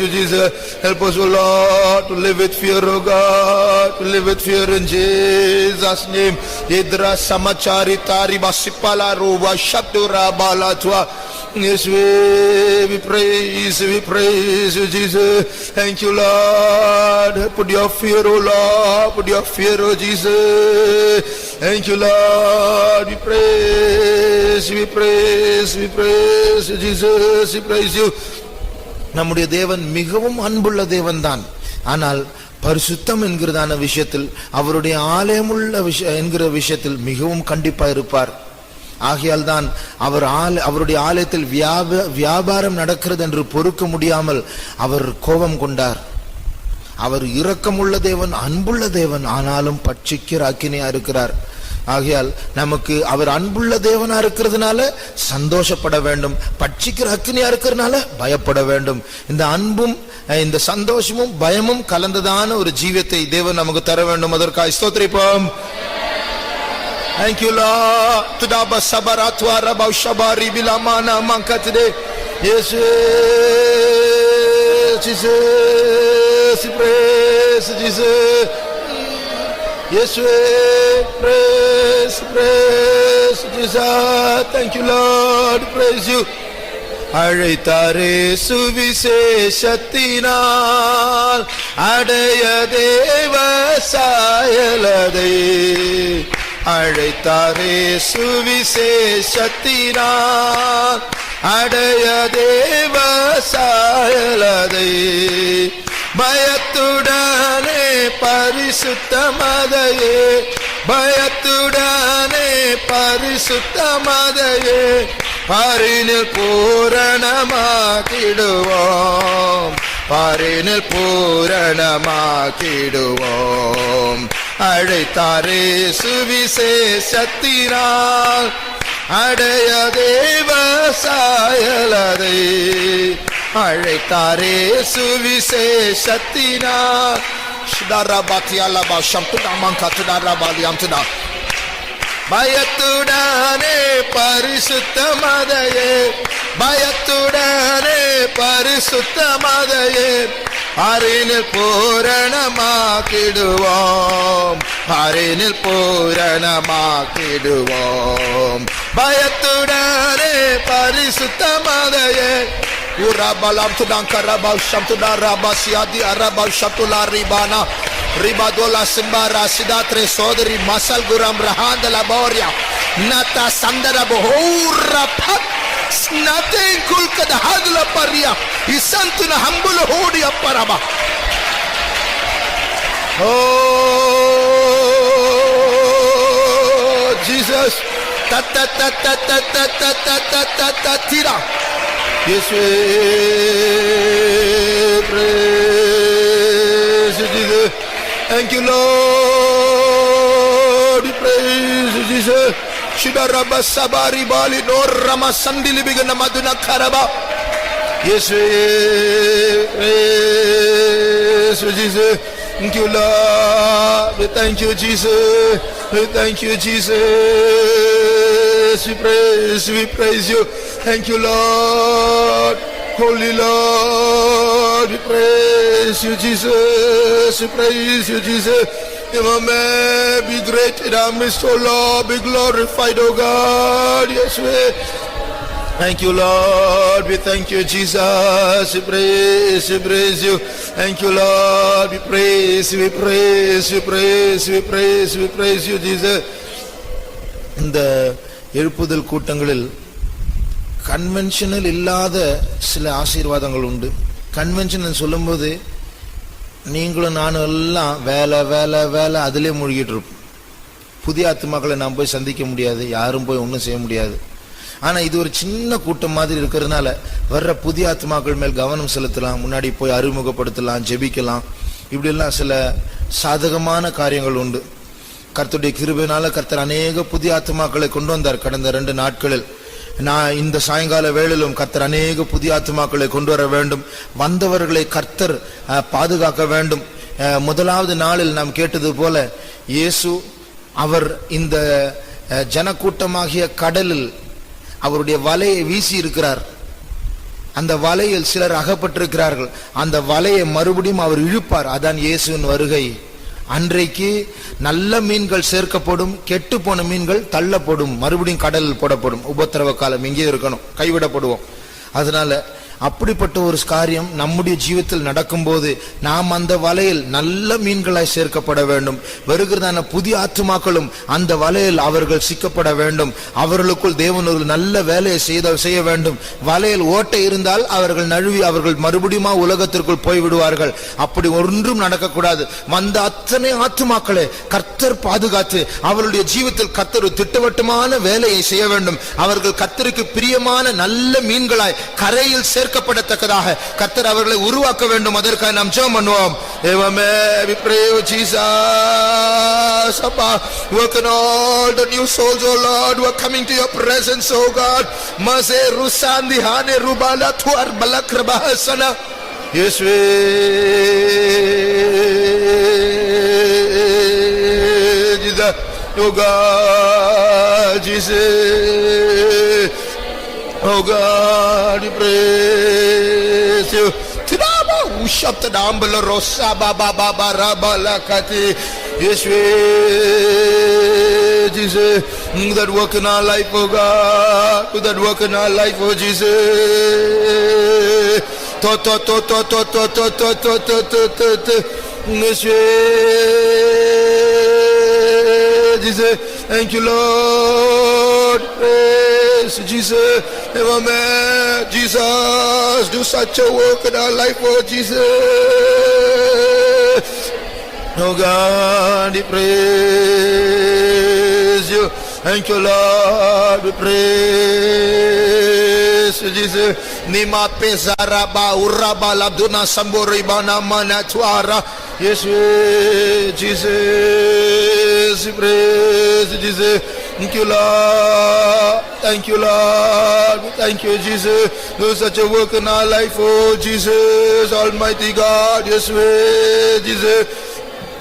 A: you, Jesus. Help us, O Lord, to live with fear, O God, to live with fear in Jesus' name. Idra samachari tari basipala ruva shatura balatwa. Yes, we praise you, Jesus. Thank you, Lord. Put your fear, O Lord, put your fear, O Jesus. Thank you, Lord. We praise you, Jesus. We praise you. நம்முடைய தேவன் மிகவும் அன்புள்ள தேவன் தான். ஆனால் பரிசுத்தம் என்கிறதான விஷயத்தில், அவருடைய ஆலயமுள்ள என்கிற விஷயத்தில் மிகவும் கண்டிப்பா இருப்பார். ஆகையால் தான் அவருடைய ஆலயத்தில் வியாபாரம் நடக்கிறது என்று பொறுக்க முடியாமல் அவர் கோபம் கொண்டார். அவர் இரக்கமுள்ள தேவன், அன்புள்ள தேவன், ஆனாலும் பட்சிக்கிற அக்கினியா இருக்கிறார். ஆகையால் நமக்கு அவர் அன்புள்ள தேவனா இருக்கிறதுனால சந்தோஷப்பட வேண்டும், பட்சிக்கிற அக்கினியா இருக்கிறதுனால பயப்பட வேண்டும். இந்த அன்பும் இந்த சந்தோஷமும் பயமும் கலந்ததான ஒரு ஜீவியத்தை தேவன் நமக்கு தர வேண்டும். அதற்காக ஸ்தோத்திரிப்போம். Thank you, Lord. Tudaba sabaratwa rabau shabari bilamana mankatde. Yes, Jesus, praise Jesus. Yes, praise Jesus. Thank you, Lord. Praise you. அழைத்தாரே சுவிசேஷத்தினால் அடைய தேவ சாயலதை. அழைத்தாரே சுவிசேஷத்தினால் அடைய தேவ சாயலதை. பயத்துடனே பரிசுத்தமதையே, பயத்துடனே பரிசுத்தமதையே பாரினில் பூரணமாக்கிடுவோம், பாரினில் பூரணமாக்கிடுவோம். அழைத்தாரே சுவிசேஷத்தினால் அடைய தேவ சாயலதை. அழைத்தாரே சுவிசேஷத்தினால் Sidarabatiala Shamtuda Mankatudara Baliamtuda பயத்துடனே பரிசுத்தமதையே பயத்துடனே பரிசுத்தமதையே அரினில் பூரணமாக்கிடுவோம் அரினில் பூரணமாக்கிடுவோம் பயத்துடனே பரிசுத்தமதையே Urabalam tudang karabal shamtuda rabasiadi arabal shamtula ribana ribadola simbara sidatre sodri masal guram rahanda laboria nata sandara bohura pat nothing kulkada hadla paria isantuna hambul hodi apparaba Oh Jesus ta ta ta ta ta ta ta ta ta ta tira Yeshua, praise Jesus. Thank you, Lord. Praise Jesus. Shidaraba sabari bali nor rama sandili bigana maduna karaba. Yeshua, praise Jesus. Thank you, Lord. Thank you, Jesus. Thank you, Jesus. We praise you. Thank you, Lord. Holy Lord, we praise you, Jesus. We praise you, Jesus. Amen. Be great in our midst, O Lord. Be glorified, O God. Yes, we. Thank you, Lord. We thank you, Jesus. We praise you. Thank you, Lord. We praise you, Jesus. இந்த எழுப்புதல் கூட்டங்களில் conventional இல்லாத சில ஆசீர்வாதங்கள் உண்டு. Conventional சொல்லும்போது நீங்களும் நானும் எல்லாம் வேலை வேலை வேலை அதிலே மூழ்கிட்டு இருப்போம். புதிய ஆத்துமாக்களை நாம் போய் சந்திக்க முடியாது, யாரும் போய் ஒன்றும் செய்ய முடியாது. ஆனால் இது ஒரு சின்ன கூட்டம் மாதிரி இருக்கிறதுனால வர்ற புதிய ஆத்துமாக்கள் மேல் கவனம் செலுத்தலாம், முன்னாடி போய் அறிமுகப்படுத்தலாம், ஜெபிக்கலாம். இப்படியெல்லாம் சில சாதகமான காரியங்கள் உண்டு. கர்த்தருடைய கிருபையினால கர்த்தர் அநேக புதிய ஆத்துமாக்களை கொண்டு வந்தார் கடந்த 2 நாட்களில். நான் இந்த சாயங்கால வேளையிலும் கர்த்தர் அநேக புதிய ஆத்துமாக்களை கொண்டு வர வேண்டும். வந்தவர்களை கர்த்தர் பாதுகாக்க வேண்டும். முதலாவது நாளில் நாம் கேட்டது போல இயேசு அவர் இந்த ஜனக்கூட்டமாகிய கடலில் அவருடைய வலையை வீசி இருக்கிறார். அந்த வலையில் சிலர் அகப்பட்டிருக்கிறார்கள். அந்த வலையை மறுபடியும் அவர் இழுப்பார். அதான் இயேசுவின் வருகை. அன்றைக்கு நல்ல மீன்கள் சேர்க்கப்படும், கெட்டு போன மீன்கள் தள்ளப்படும், மறுபடியும் கடலில் போடப்படும். உபத்திரவ காலம் இங்கே இருக்கணும், கைவிடப்படுவோம். அதனால அப்படிப்பட்ட ஒரு காரியம் நம்முடைய ஜீவிதத்தில் நடக்கும்போது நாம் அந்த வலையில் நல்ல மீன்களாய் சேர்க்கப்பட வேண்டும். வருகிறதான புதிய ஆத்துமாக்களும் அந்த வலையில் அவர்கள் சிக்கப்பட வேண்டும். அவர்களுக்குள் தேவன் ஒரு நல்ல வேலையை செய்ய வேண்டும். வலையில் ஓட்டை இருந்தால் அவர்கள் நழுவி அவர்கள் மறுபடியும் உலகத்திற்குள் போய்விடுவார்கள். அப்படி ஒன்றும் நடக்கக்கூடாது. வந்த அத்தனை ஆத்துமாக்களை கர்த்தர் பாதுகாத்து அவர்களுடைய ஜீவிதத்தில் கர்த்தர் திட்டவட்டமான வேலையை செய்ய வேண்டும். அவர்கள் கர்த்தருக்கு பிரியமான நல்ல மீன்களாய் கரையில் சேர்க்கப்படத்தக்கதாக கர்த்தர் அவர்களை உருவாக்க வேண்டும். அதற்காக நாம் ஜெபம் பண்ணுவோம். Amen. We pray, oh Jesus. Work on all the new souls, oh Lord, who are coming to your presence, oh God. Mase rusandi hane rubala tuar balakrabahasana. Yes, we. Jesus, oh God, Jesus. Oh God, we praise you. Tidaba ushapta dambala rosa baba baba rabala kati. Yes, Jesus, that work in our life, oh God, that work in our life, oh Jesus. To. Yes, Jesus, thank you, Lord. Praise Jesus. Amen. Jesus, do such a work in our life, oh Jesus. Oh God, we praise you. Thank you, Lord. We praise you, Jesus. Nima pesaraba uraba labduna samboribana manatwara. Yes, Jesus. We praise you, Jesus. Thank you, Lord. Thank you, Lord. Thank you, Jesus. Do such a work in our life, oh Jesus, Almighty God. Yes, Jesus.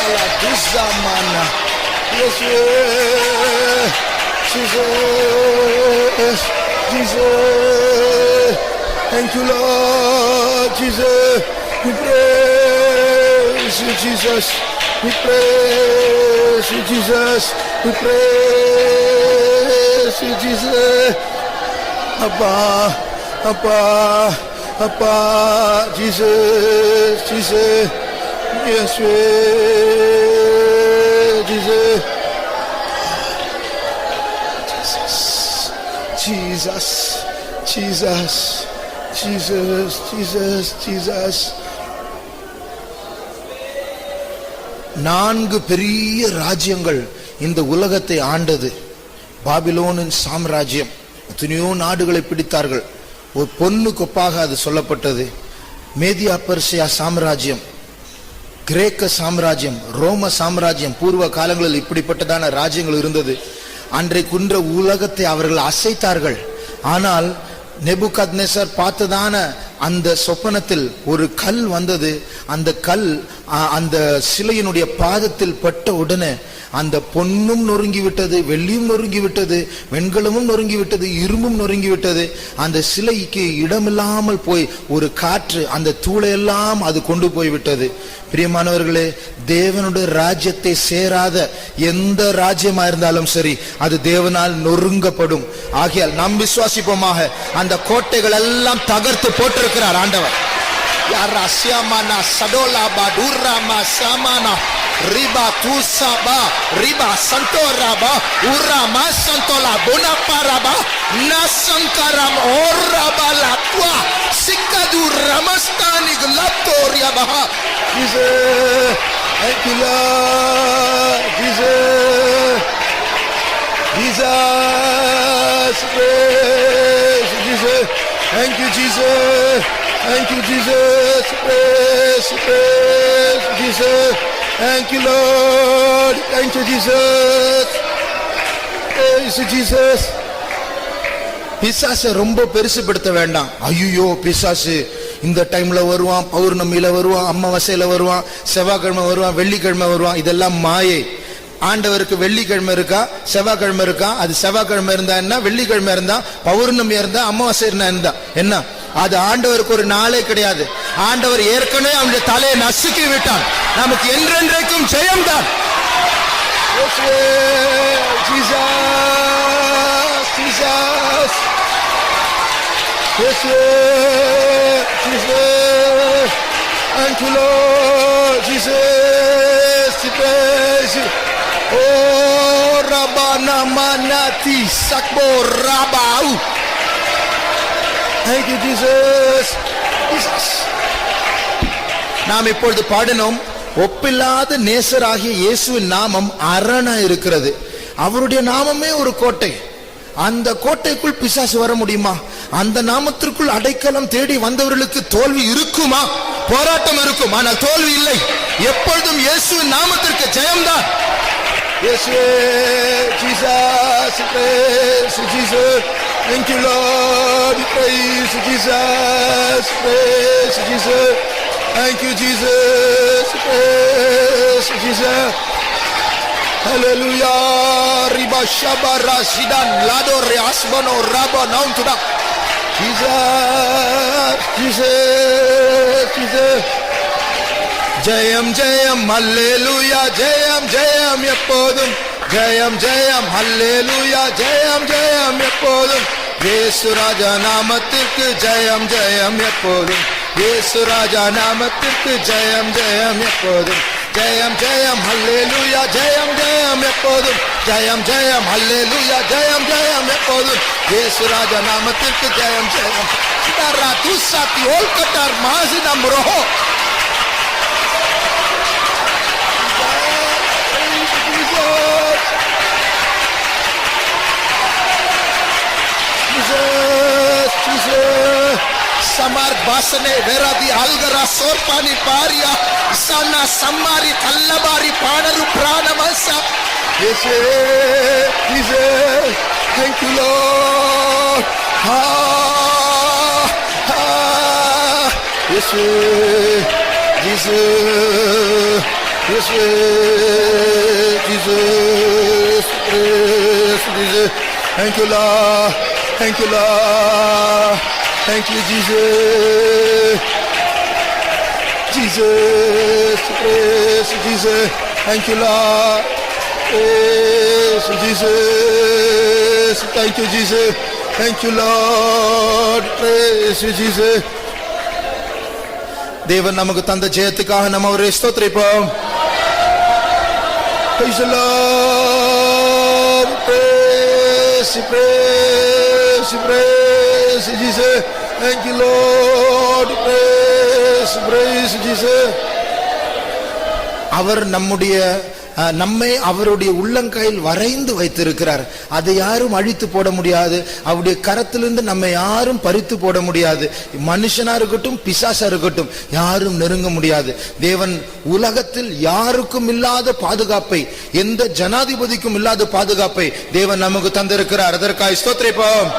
A: Rabala Duzamana. Jesus, Jesus, Jesus. Thank you, Lord Jesus. We praise you, Jesus. We praise you, Jesus. We praise you, Jesus. Abba, Abba, Abba, Jesus, Jesus. Yes, Jesus. Jesus, Jesus, Jesus, Jesus, Jesus. 4 பெரிய ராஜ்யங்கள் இந்த உலகத்தை ஆண்டது. பாபிலோனின் சாம்ராஜ்யம் எத்தனையோ நாடுகளை பிடித்தார்கள். ஒரு பொன்னு கொப்பாக அது சொல்லப்பட்டது. மேதியா பெர்சியா சாம்ராஜ்யம், கிரேக்க சாம்ராஜ்யம், ரோம சாம்ராஜ்யம், பூர்வ காலங்களில் இப்படிப்பட்டதான ராஜ்யங்கள் இருந்தது. அன்றைக்குன்ற உலகத்தை அவர்கள் அசைத்தார்கள். ஆனால் நெபுகத்நேசர் பார்த்ததான அந்த சொப்பனத்தில் ஒரு கல் வந்தது. அந்த கல் அந்த சிலையினுடைய பாதத்தில் பட்ட உடனே அந்த பொன்னும் நொறுங்கி விட்டது, வெள்ளியும் நொறுங்கி விட்டது, வெண்கலமும் நொறுங்கி விட்டது, இரும்பும் நொறுங்கி விட்டது. அந்த சிலைக்கு இடமில்லாமல் போய் ஒரு காற்று அந்த தூளையெல்லாம் அது கொண்டு போய் விட்டது. பிரியமானவர்களே, தேவனுடைய ராஜ்யத்தை சேராத எந்த ராஜ்யமா இருந்தாலும் சரி, அது தேவனால் நொறுங்கப்படும். ஆகையால் நாம் விசுவாசிப்போமாக. அந்த கோட்டைகள் எல்லாம் தகர்த்து போட்டிருக்கிறார் ஆண்டவர். Riba tusaba riba santoraba urama santola bonaparaba nasankaram oraba latwa sikadu ramastani glatoria baha. Jesus, thank you Lord. Jesus, Jesus, praise Jesus. Thank you Jesus, thank you Jesus, praise, praise Jesus. Thank you Lord, thank you Jesus, praise Jesus. பிசாசை ரொம்ப பெருசுபடுத்த வேண்டாம். ஐயோ பிசாசு இந்த டைம்ல வருவான், பௌர்ணமியில வருவான், அமாவாசையில வருவான், செவ்வாய்க்கிழமை வருவான், வெள்ளிக்கிழமை வருவான். இதெல்லாம் மாயை. ஆண்டவருக்கு வெள்ளிக்கிழமை இருக்கா, செவ்வாய்க்கிழமை இருக்கா? அது செவ்வாய்க்கிழமை இருந்தா என்ன, வெள்ளிக்கிழமை இருந்தா, பௌர்ணமி இருந்தா, அமாவாசை இருந்தா என்ன? அது ஆண்டவருக்கு ஒரு நாளே கிடையாது. ஆண்டவர் ஏற்கனவே அவனுடைய தலையை நசுக்கி விட்டான். நமக்கு என்றென்றைக்கும் ஜெயம்தான். Thank you Lord Jesus, praise you. Oh Rabana manati sakbo rabau. Thank you Jesus. Jesus. நாம் இப்பொழுது பாடினோம், ஒப்பில்லாத நேசராகிய இயேசுவின் நாமம் அரணா இருக்கிறது. அவருடைய நாமமே ஒரு கோட்டை. அந்த கோட்டைக்குள் பிசாசு வர முடியுமா? அந்த நாமத்திற்குள் அடைக்கலம் தேடி வந்தவர்களுக்கு தோல்வி இருக்குமா? போராட்டம் இருக்கும், ஆனால் தோல்வி இல்லை. எப்பொழுதும் இயேசுவின் நாமத்திற்கு ஜெயம்தான். இயேசுவே, Jesus, praise Jesus. Thank you Lord, praise Jesus, praise Jesus. Thank you Jesus, praise Jesus. Hallelujah. Riba shabara sidan lado reasbono rabo nauntuda. Jesus, Jesus, Jesus. Jayam Jayam Hallelujah, Jayam Jayam எப்போதும், Jayam Jayam Hallelujah, Jayam Jayam எப்போதும். இயேசு ராஜா நாமத்திற்கு ஜெயம் ஜெயம் எப்போதும். இயேசு ராஜா நாமத்திற்கு ஜெயம் ஜெயம் எப்போதும். ஜெயம் ஜெயம் ஹல்லேலூயா, ஜெயம் ஜெயம் எப்போதும். ஜெயம் ஜெயம் ஹல்லேலூயா, ஜெயம் ஜெயம் எப்போதும். இயேசு ராஜா நாமத்திற்கு ஜெயம் ஜெயம். Sitara துசாத்தி ஓல்கட்டார் மாசினம் ரோஹோ. Jesus, Jesus. Samar basane veradi algara sorpani paria sana samari kallabari panaru pranamasa. Yes, Jesus. Thank you Lord. Yes, Jesus. Jesus, praise Jesus. Thank you, Lord. Thank you, Lord. Thank you, Jesus. Jesus, praise Jesus. Thank you, Lord. Praise Jesus. Thank you, Jesus. Thank you, Lord. Praise Jesus. தேவன் நமக்கு தந்த ஜெயத்துக்காக நம்ம அவரை ஸ்தோத்திரிப்போம். Praise the Lord. Praise, praise, praise Jesus. Thank you, Lord. Praise, praise Jesus. அவர் நம்மை அவருடைய உள்ளங்கையில் வரைந்து வைத்திருக்கிறார். அதை யாரும் அழித்து போட முடியாது. அவருடைய கரத்திலிருந்து நம்மை யாரும் பறித்து போட முடியாது. மனுஷனா இருக்கட்டும், பிசாசா இருக்கட்டும், யாரும் நெருங்க முடியாது. தேவன் உலகத்தில் யாருக்கும் இல்லாத பாதுகாப்பை, எந்த ஜனாதிபதிக்கும் இல்லாத பாதுகாப்பை தேவன் நமக்கு தந்திருக்கிறார். அதற்காக ஸ்தோத்திரிப்போம்.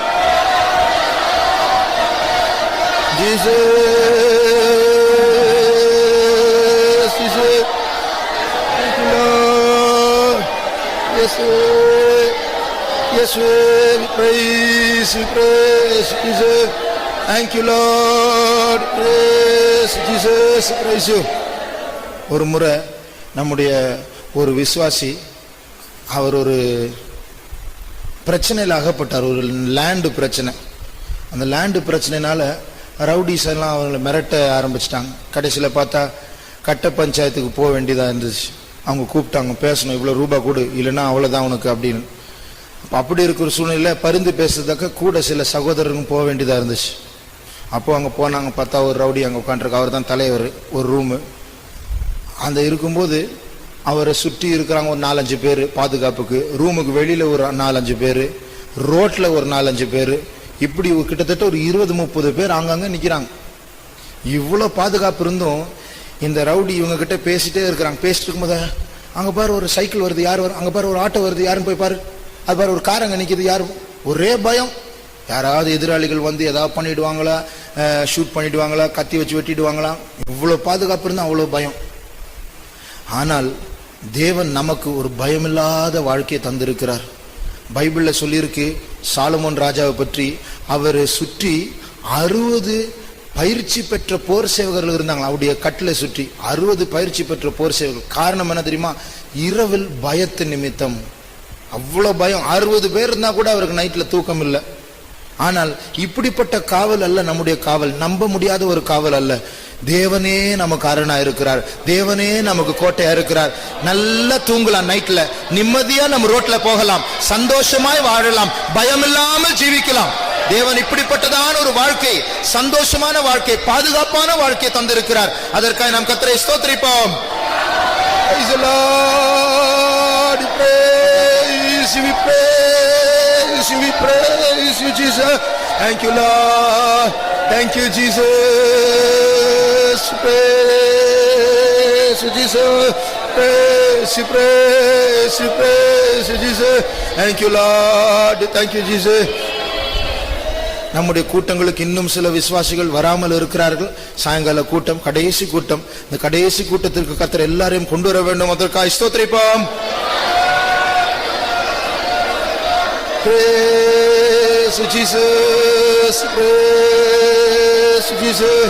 A: Yes, we praise, Jesus. Thank you, Lord. Praise Jesus, praise you. ஒரு முறை நம்முடைய ஒரு விசுவாசி அவர் ஒரு பிரச்சனையில் அகப்பட்டார். ஒரு லேண்டு பிரச்சனை. அந்த லேண்டு பிரச்சனைனால ரவுடிஸ் எல்லாம் அவங்களை மிரட்ட ஆரம்பிச்சிட்டாங்க. கடைசியில் பார்த்தா கட்ட பஞ்சாயத்துக்கு போக வேண்டியதாக இருந்துச்சு. அவங்க கூப்பிட்டாங்க, பேசணும், இவ்வளோ ரூபா கொடு, இல்லைன்னா அவ்வளோதான் உனக்கு அப்படின்னு. அப்போ அப்படி இருக்கிற சூழ்நிலையில் பரிந்து பேசுறதுக்கு கூட சில சகோதரருக்கும் போக வேண்டியதாக இருந்துச்சு. அப்போ அங்கே போனாங்க. பார்த்தா ஒரு ரவுடி அங்கே உட்காந்துருக்கு. அவர் தான் தலைவர். ஒரு ரூமு அந்த இருக்கும்போது அவரை சுற்றி இருக்கிறாங்க ஒரு 4-5 பேர் பாதுகாப்புக்கு. ரூமுக்கு வெளியில் ஒரு 4-5 பேர், ரோட்டில் ஒரு 4-5 பேர், இப்படி கிட்டத்தட்ட ஒரு 20-30 பேர் அங்கங்கே நிற்கிறாங்க. இவ்வளோ பாதுகாப்பு இருந்தும் இந்த ரவுடி இவங்க கிட்ட பேசிட்டே இருக்கிறாங்க. பேசிட்டு இருக்கும்போது அங்கே பாரு ஒரு சைக்கிள் வருது, யார் வரும், அங்கே பாரு ஒரு ஆட்டோ வருது, யாருன்னு போய் பாரு, அது பாரு ஒரு கார் அங்கே நிற்கிது, யாரும். ஒரே பயம். யாராவது எதிராளிகள் வந்து ஏதாவது பண்ணிடுவாங்களா, ஷூட் பண்ணிடுவாங்களா, கத்தி வச்சு வெட்டிடுவாங்களா. இவ்வளோ பாதுகாப்பு இருந்தால் அவ்வளோ பயம். ஆனால் தேவன் நமக்கு ஒரு பயமில்லாத வாழ்க்கையை தந்திருக்கிறார். பைபிளில் சொல்லியிருக்கு சாலமோன் ராஜாவை பற்றி. அவரை சுற்றி 60 பயிற்சி பெற்ற போர் சேவகர்கள் இருந்தாங்க. அவருடைய கட்டில சுற்றி 60 பயிற்சி பெற்ற போர் சேவகர்கள். காரணம் என்ன தெரியுமா? இரவில் பயத்து நிமித்தம். அவ்வளோ பயம். 60 பேர் இருந்தா கூட அவருக்கு நைட்ல தூக்கம் இல்லை. ஆனால் இப்படிப்பட்ட காவல் அல்ல நம்முடைய காவல். நம்ப முடியாத ஒரு காவல் அல்ல. தேவனே நமக்கு அரணா இருக்கிறார். தேவனே நமக்கு கோட்டையா இருக்கிறார். நல்லா தூங்கலாம், நைட்ல நிம்மதியா நம்ம ரோட்ல போகலாம், சந்தோஷமாய் வாழலாம், பயம் இல்லாமல் ஜீவிக்கலாம். தேவன் இப்படிப்பட்டதான ஒரு வாழ்க்கை, சந்தோஷமான வாழ்க்கை, பாதுகாப்பான வாழ்க்கையை தந்திருக்கிறார். அதற்காக நாம் கர்த்தரை ஸ்தோத்திரிப்போம். Praise the Lord. Praise you, we praise you, we praise you, Jesus. Thank you, Lord. Thank you, Jesus. Praise you, Jesus. Praise you, praise you, praise you, Jesus. Thank you, Lord. Thank you, Jesus. நம்முடைய கூட்டங்களுக்கு இன்னும் சில விசுவாசிகள் வராமல் இருக்கிறார்கள். சாயங்கால கூட்டம், கடைசி கூட்டம். இந்த கடைசி கூட்டத்திற்கு கர்த்தர் எல்லாரையும் கொண்டு வர வேண்டும். அதற்காக ஸ்தோத்திரிப்போம். Praise Jesus, praise Jesus.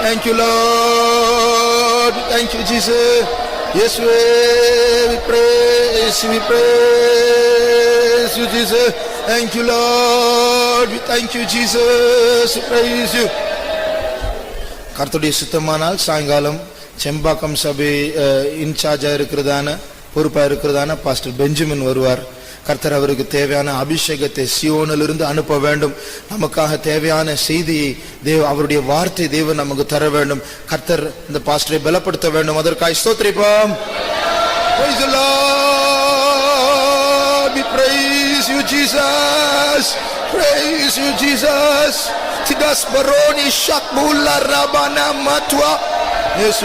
A: Thank you, Lord. Thank you, Jesus. Yes, we praise you, Jesus. Thank you, Lord. We thank you, Jesus. Praise you. கர்த்தருடைய சித்தமானால் சாயங்காலம் செம்பாக்கம் சபை இன்சார்ஜா இருக்கிறதான, பொறுப்பா இருக்கிறதான பாஸ்டர் பெஞ்சமின் வருவார். கர்த்தர் அவருக்கு தேவையான அபிஷேகத்தை சியோனிலிருந்து அனுப்ப வேண்டும். நமக்காக தேவையான செய்தியை அவருடைய வார்த்தை தேவன் நமக்கு தர வேண்டும். கர்த்தர் இந்த பாஸ்டரை பலப்படுத்த வேண்டும். அதற்காக ஸ்தோத்திரிப்போம். Praise the Lord. We praise you, Jesus. Praise you, Jesus. Tidas baroni shakmula rabana matwa. Yes,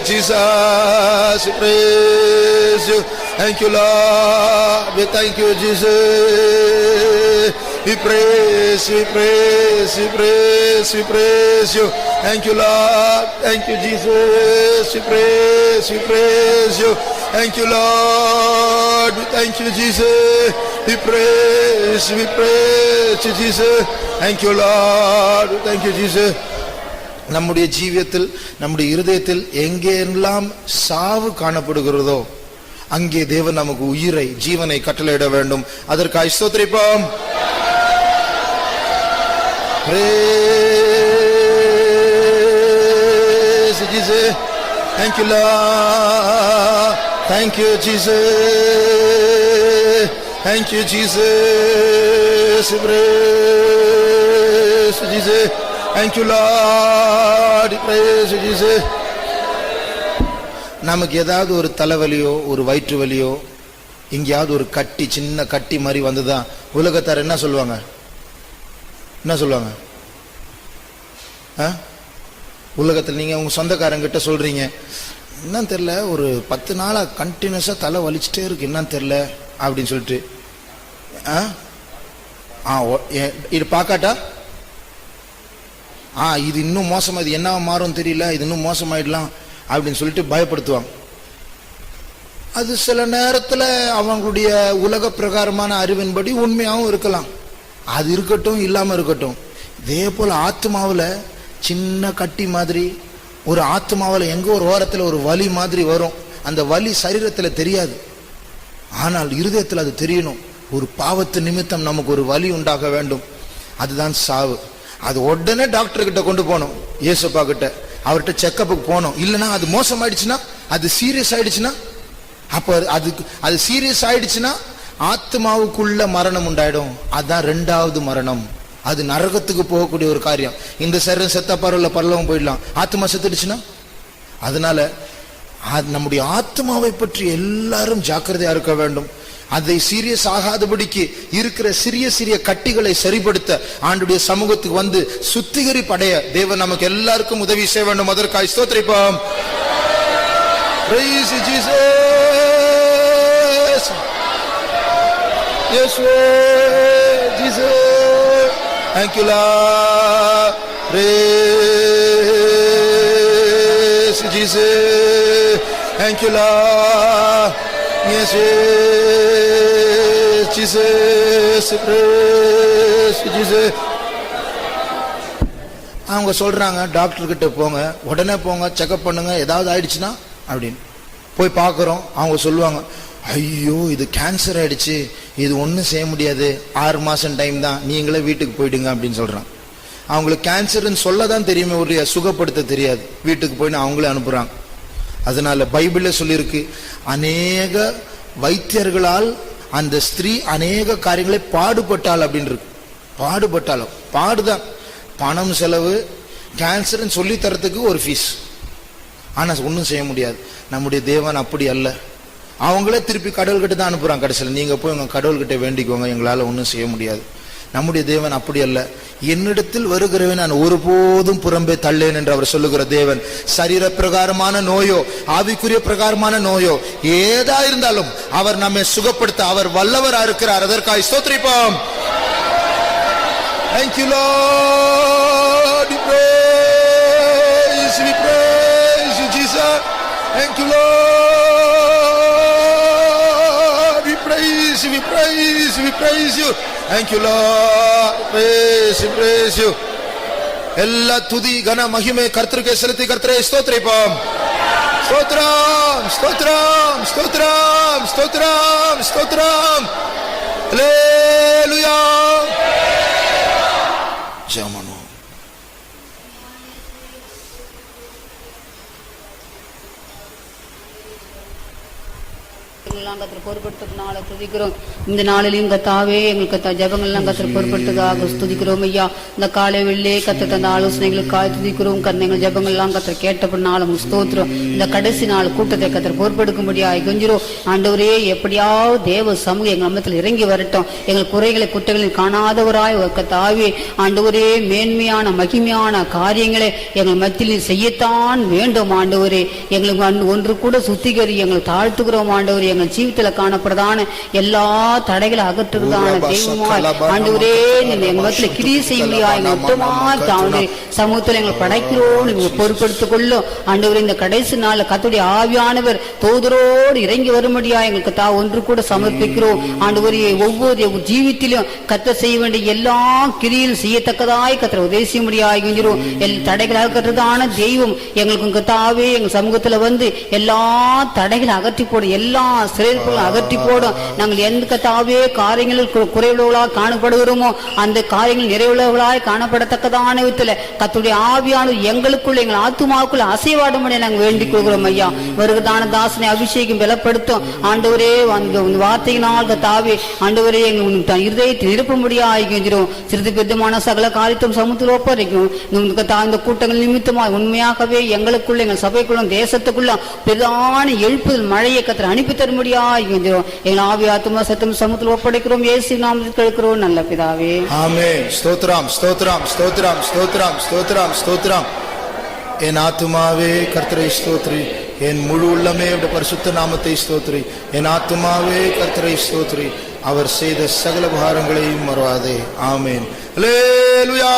A: Jesus. Praise you. Thank you, Lord. We thank you, Jesus. We praise, we praise, we praise, we praise you. Thank you, Lord. Thank you, Jesus. We praise you. Thank you, Lord. Thank you, Jesus. We praise you, Jesus. Thank you, Lord. Thank you, Jesus. நம்முடைய ஜீவியத்தில், நம்முடைய இருதயத்தில் எங்கெல்லாம் சாவு காணப்படுகிறதோ அங்கே தேவன் நமக்கு உயிரை, ஜீவனை கட்டளையிட வேண்டும். அதற்காக ஸ்தோத்திரிப்போம். Praise Jesus. Thank you, Lord. Thank you, Jesus. Thank you, Jesus. Praise Jesus. Thank you, Lord. Praise Jesus. நமக்கு ஏதாவது ஒரு தலைவலியோ, ஒரு வயிற்று வலியோ, எங்கேயாவது ஒரு கட்டி, சின்ன கட்டி மாதிரி வந்துதான் உலகத்தார் என்ன சொல்லுவாங்க? உலகத்தில் நீங்க உங்க சொந்தக்காரங்கிட்ட சொல்றீங்க, என்னன்னு தெரியல, ஒரு 10 நாளா கண்டினியூஸா தலை வலிச்சுட்டே இருக்கு, என்னன்னு தெரியல அப்படின்னு சொல்லிட்டு, இது பாக்காட்டா, இது இன்னும் மோசமா, இது என்ன மாறும் தெரியல, இது இன்னும் மோசமாயிடலாம் அப்படின்னு சொல்லிட்டு பயப்படுத்துவாங்க. அது சில நேரத்தில் அவங்களுடைய உலக பிரகாரமான அறிவின்படி உண்மையாகவும் இருக்கலாம். அது இருக்கட்டும், இல்லாம இருக்கட்டும். இதே போல ஆத்மாவில் சின்ன கட்டி மாதிரி, ஒரு ஆத்மாவில் எங்க ஒரு ஓரத்தில் ஒரு வலி மாதிரி வரும். அந்த வலி சரீரத்தில் தெரியாது, ஆனால் இருதயத்தில் அது தெரியணும். ஒரு பாவத்து நிமித்தம் நமக்கு ஒரு வலி உண்டாக வேண்டும், அதுதான் சாவு. அது உடனே டாக்டர் கிட்ட கொண்டு போகணும், இயேசுப்பா கிட்ட, அவர்கிட்ட செக்கப்புக்கு போகணும். இல்லைன்னா அது மோசமாயிடுச்சுன்னா, அது சீரியஸ் ஆயிடுச்சுன்னா, அப்போ அது சீரியஸ் ஆயிடுச்சுன்னா ஆத்மாவுக்குள்ள மரணம் உண்டாயிடும். அதுதான் 2வது மரணம். அது நரகத்துக்கு போகக்கூடிய ஒரு காரியம். இந்த சரீரம் செத்த பரலோகம் போயிடலாம், ஆத்மா செத்துடுச்சுன்னா. அதனால நம்முடைய ஆத்மாவை பற்றி எல்லாரும் ஜாக்கிரதையா இருக்க வேண்டும். அதை சீரியஸ் ஆகாதபடிக்கு இருக்கிற சிறிய சிறிய கட்டிகளை சரிபடுத்த ஆண்டுடைய சமூகத்துக்கு வந்து சுத்திகரிப்படைய தேவன் நமக்கு எல்லாருக்கும் உதவி செய்ய வேண்டும். அதற்காக ஸ்தோத்திரிப்போம். Praise Jesus. Yes, Jesus. Thank you, Lord. Praise Jesus. Thank you, Lord. Yes, Jesus. Praise Jesus. அவங்க சொல்றாங்க, டாக்டர் கிட்ட போங்க, உடனே போங்க, செக்அப் பண்ணுங்க, ஏதாவது ஆயிடுச்சுன்னா அப்படின்னு போய் பார்க்குறோம். அவங்க சொல்லுவாங்க, ஐயோ இது கேன்சர் ஆயிடுச்சு, இது ஒன்றும் செய்ய முடியாது, 6 மாசம் டைம் தான், நீங்களே வீட்டுக்கு போயிடுங்க அப்படின்னு சொல்றாங்க. அவங்களுக்கு கேன்சர்னு சொல்ல தான் தெரியுமே, ஒரு சுகப்படுத்த தெரியாது. வீட்டுக்கு போயின்னு அவங்களே அனுப்புறாங்க. அதனால பைபிள்ல சொல்லியிருக்கு, அநேக வைத்தியர்களால் அந்த ஸ்திரீ அநேக காரியங்களை பாடுபட்டாள் அப்படின்னு இருக்கு. பாடுபட்டாலும் பாடுதான், பணம் செலவு, கேன்சர்னு சொல்லி தரத்துக்கு ஒரு ஃபீஸ், ஆனா ஒன்றும் செய்ய முடியாது. நம்முடைய தேவன் அப்படி அல்ல. அவங்களே திருப்பி கடவுள்கிட்ட தான் அனுப்புறாங்க. கடைசியில் நீங்க போய் உங்க கடவுள்கிட்ட வேண்டிக்கோங்க, எங்களால ஒன்றும் செய்ய முடியாது. நம்முடைய தேவன் அப்படி அல்ல. என்னிடத்தில் வருகிறவன் நான் ஒருபோதும் புறம்பே தள்ளேன் என்று அவர் சொல்லுகிற தேவன். சரீர பிரகாரமான நோயோ, ஆவிக்குரிய பிரகாரமான நோயோ, ஏதா இருந்தாலும் அவர் நம்மை சுகப்படுத்த அவர் வல்லவரா இருக்கிறார். அதற்காக ஸ்தோத்திரிப்போம். Thank you, Lord. We praise you, Jesus. Thank you, Lord. We praise you. Thank you, Lord. Praise you. எல்லா துதி கன மகிமை கர்த்தருக்கே செலுத்தி கர்த்தரை ஸ்தோத்திரிப்போம். ஸ்தோத்திரம், ஸ்தோத்திரம், ஸ்தோத்திரம், ஸ்தோத்திரம், ஸ்தோத்திரம். ஹல்லேலூயா. ஜெபம்.
B: பொறுப்படுத்துனால துதிக்கிறோம். இந்த நாளிலையும் கத்தாவே எங்களுக்கு ஜபங்கள்லாம் கத்திர பொறுப்படுத்துக்காக துதிக்கிறோம் ஐயா. இந்த காலை வெள்ளே கத்த தந்த ஆலோசனைகளுக்காக துதிக்கிறோம். கண்ணைகள் ஜபங்கள்லாம் கத்திர கேட்டப்படினாலும் ஸ்தோத்திரம். இந்த கடைசி நாள் கூட்டத்தை கத்திர பொறுப்படுக்கும்படியாக கொஞ்சிரும் ஆண்டவரே. எப்படியாவது தேவ சமூகம் எங்கள் அம்மத்தில் இறங்கி வரட்டும். எங்கள் குறைகளை குட்டைகளில் காணாதவராய் கத்தாவே ஆண்டவரே, மேன்மையான மகிமையான காரியங்களை எங்கள் மத்தியில் செய்யத்தான் வேண்டும் ஆண்டவரே. எங்களுக்கு ஒன்று கூட சுத்திகரி எங்களை தாழ்த்துக்கிறோம் ஆண்டவரே. எங்கள் எங்கள் ஜீவித்துல காணப்படுறதான எல்லா தடைகளை அகற்றுறதான தெய்வமாய் ஆண்டவரே நீங்க எங்க மத்தியில கிரியை செய்ய முடியாது மொத்தமா சமூகத்துல எங்களை படைக்கிறோம் நீங்க பொறுப்படுத்திக் கொள்ளும் ஆண்டவரே. இந்த கடைசி நாள்ல கர்த்தருடைய ஆவியானவர் தோதரோடு இறங்கி வரும்படியா எங்களுக்கு ஒன்று கூட சமர்ப்பிக்கிறோம் ஆண்டவரே. ஒவ்வொரு ஜீவித்திலும் கர்த்தர் செய்ய வேண்டிய எல்லா கிரியிலும் செய்யத்தக்கதாய் கர்த்தர் உதவி செய்ய முடியாகிறோம். தடைகளாக கட்டுறதான தெய்வம் எங்களுக்கு கர்த்தாவே எங்க சமூகத்துல வந்து எல்லா தடைகளை அகற்றி போடும், எல்லா சிறைகளும் அகற்றி போடும். நாங்கள் எந்த கர்த்தாவே காரியங்களில் குறைவுள்ளவர்களாக காணப்படுகிறோமோ அந்த காரியங்கள் நிறைவுள்ளவர்களாய் காணப்படத்தக்கதான விதத்துல கர்த்தருடைய ஆவியானவர் எங்களுக்குள்ள எங்கள் ஆத்துமாவுக்குள்ள அசைவாடும்படி நாங்கள் வேண்டிக் கொள்கிறோம் ஐயா. வருகிறதான தாசனை அபிஷேகம் பலப்படுத்தும் ஆண்டவரே. வார்த்தையினால் கர்த்தாவே ஆண்டவரே எங்கள் இருதயத்தை நிரப்பும்படியா ஆகின்றோம். சிறிது பெருமான சகல காரியத்தும் சமூகத்தில் ஒப்படைக்கும் இந்த கூட்டங்கள் நிமித்தமாக உண்மையாகவே எங்களுக்குள்ள எங்கள் சபைக்குள்ள தேசத்துக்குள்ள பிரதான எழுப்புதல் மழையை கர்த்தர் அனுப்பி தரும்படியா ஆகின்றோம். எங்கள் ஆவி ஆத்துமா சத்தம் சமூகத்தில் ஒப்படைக்கிறோம். இயேசு நாமத்தில் கேட்கிறோம் நல்ல பிதாவே.
A: ஆமென். ஸ்தோத்திரம் ஸ்தோத்திரம் ஸ்தோத்திரம் ஸ்தோத்திரம் ஸ்தோத்திரம் ஸ்தோத்திரம். என் ஆத்துமாவே கர்த்தரை ஸ்தோத்ரி, என் முழு உள்ளமே பரிசுத்த நாமத்தை ஸ்தோத்ரி. என் ஆத்துமாவே கர்த்தரை ஸ்தோத்ரி, அவர் செய்த சகல உபகாரங்களையும் மறவாதே. ஆமென். அல்லேலூயா.